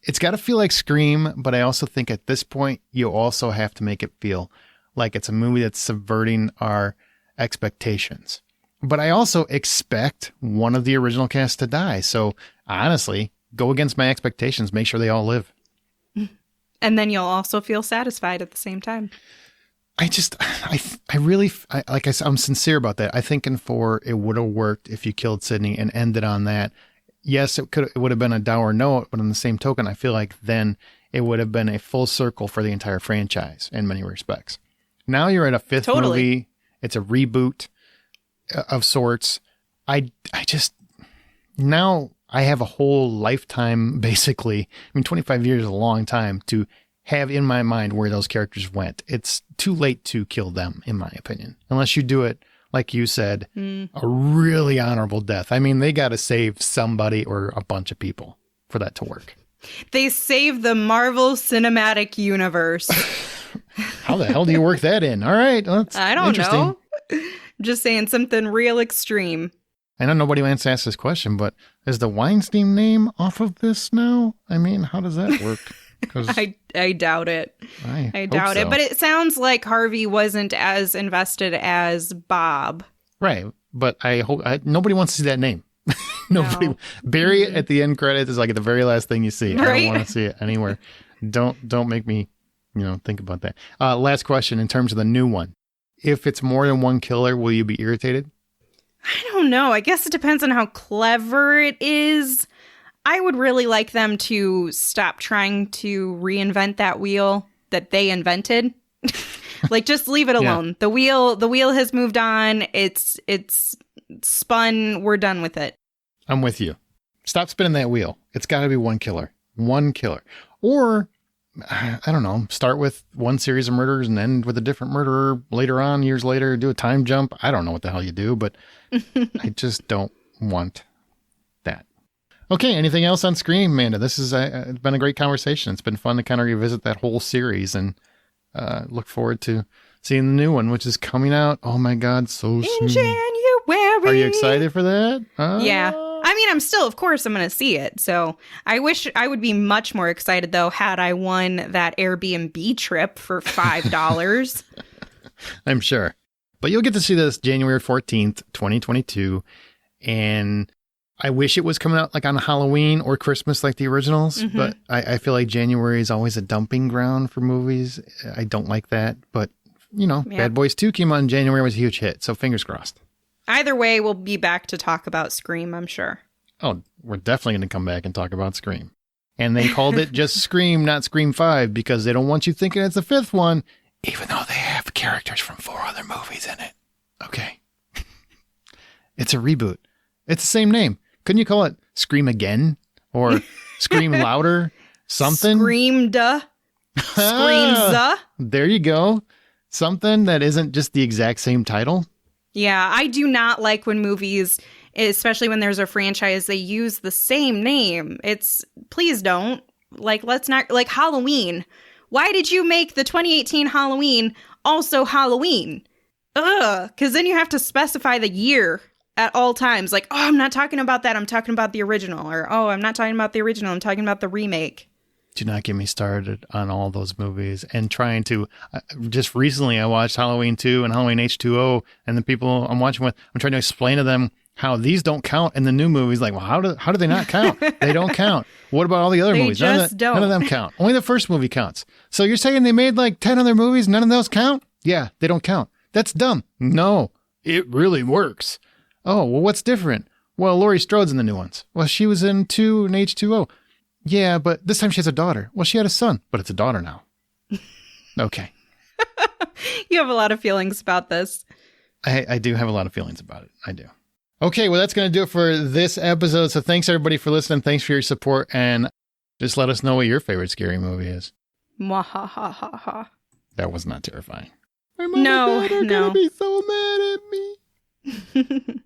It's got to feel like Scream, but I also think at this point you also have to make it feel like it's a movie that's subverting our expectations. But I also expect one of the original cast to die. So honestly, go against my expectations. Make sure they all live. And then you'll also feel satisfied at the same time. I'm sincere about that. I think in 4, it would have worked if you killed Sidney and ended on that. Yes, it would have been a dour note, but on the same token, I feel like then it would have been a full circle for the entire franchise in many respects. Now you're at a 5th movie. It's a reboot of sorts. I have a whole lifetime, basically. I mean, 25 years is a long time to have in my mind where those characters went. It's too late to kill them, in my opinion, unless you do it, like you said, a really honorable death. I mean, they got to save somebody or a bunch of people for that to work. They saved the Marvel Cinematic Universe. How the hell do you work that in? All right. That's I don't interesting. know. Just saying something real extreme. I know nobody wants to ask this question, but is the Weinstein name off of this now? I mean, how does that work? I doubt it. I doubt it. So. But it sounds like Harvey wasn't as invested as Bob. Right. But I hope nobody wants to see that name. Nobody. Bury it at the end credits is like the very last thing you see. Right? I don't want to see it anywhere. Don't make me, think about that. Last question in terms of the new one. If it's more than one killer, will you be irritated? I don't know. I guess it depends on how clever it is. I would really like them to stop trying to reinvent that wheel that they invented. Like, just leave it alone. Yeah. The wheel has moved on. It's spun. We're done with it. I'm with you. Stop spinning that wheel. It's got to be one killer. One killer. Or, I don't know, start with one series of murders and end with a different murderer later on, years later, do a time jump. I don't know what the hell you do, but I just don't want that. Okay, anything else on Scream, Amanda? This has it's been a great conversation. It's been fun to kind of revisit that whole series and look forward to seeing the new one, which is coming out. Oh my God, so soon. In January. Are you excited for that? Yeah. I mean, of course I'm going to see it. So I wish I would be much more excited, though, had I won that Airbnb trip for $5. I'm sure. But you'll get to see this January 14th, 2022. And I wish it was coming out like on Halloween or Christmas like the originals. Mm-hmm. But I feel like January is always a dumping ground for movies. I don't like that. But, Bad Boys 2 came out in January, was a huge hit. So fingers crossed. Either way, we'll be back to talk about Scream, I'm sure. Oh, we're definitely going to come back and talk about Scream. And they called it just Scream, not Scream 5, because they don't want you thinking it's the fifth one, even though they have characters from 4 other movies in it. Okay. It's a reboot. It's the same name. Couldn't you call it Scream Again? Or Scream Louder? Something? Screamda. Screamza. There you go. Something that isn't just the exact same title. Yeah, I do not like when movies, especially when there's a franchise, they use the same name. Please don't. Let's not, Halloween. Why did you make the 2018 Halloween also Halloween? Because then you have to specify the year at all times. I'm not talking about that. I'm talking about the original. Or, I'm not talking about the original. I'm talking about the remake. Do not get me started on all those movies and trying to, just recently I watched Halloween 2 and Halloween H2O, and the people I'm watching with, I'm trying to explain to them how these don't count in the new movies. Well, how do they not count? They don't count. What about all the other movies? None of them count. Only the first movie counts. So you're saying they made 10 other movies, none of those count? Yeah, they don't count. That's dumb. No, it really works. Oh, well, what's different? Well, Laurie Strode's in the new ones. Well, she was in 2 and H2O. Yeah, but this time she has a daughter. Well, she had a son, but it's a daughter now. Okay. You have a lot of feelings about this. I do have a lot of feelings about it. I do. Okay, well, that's going to do it for this episode. So thanks, everybody, for listening. Thanks for your support. And just let us know what your favorite scary movie is. Mwahahaha. That was not terrifying. No. They're going to be so mad at me.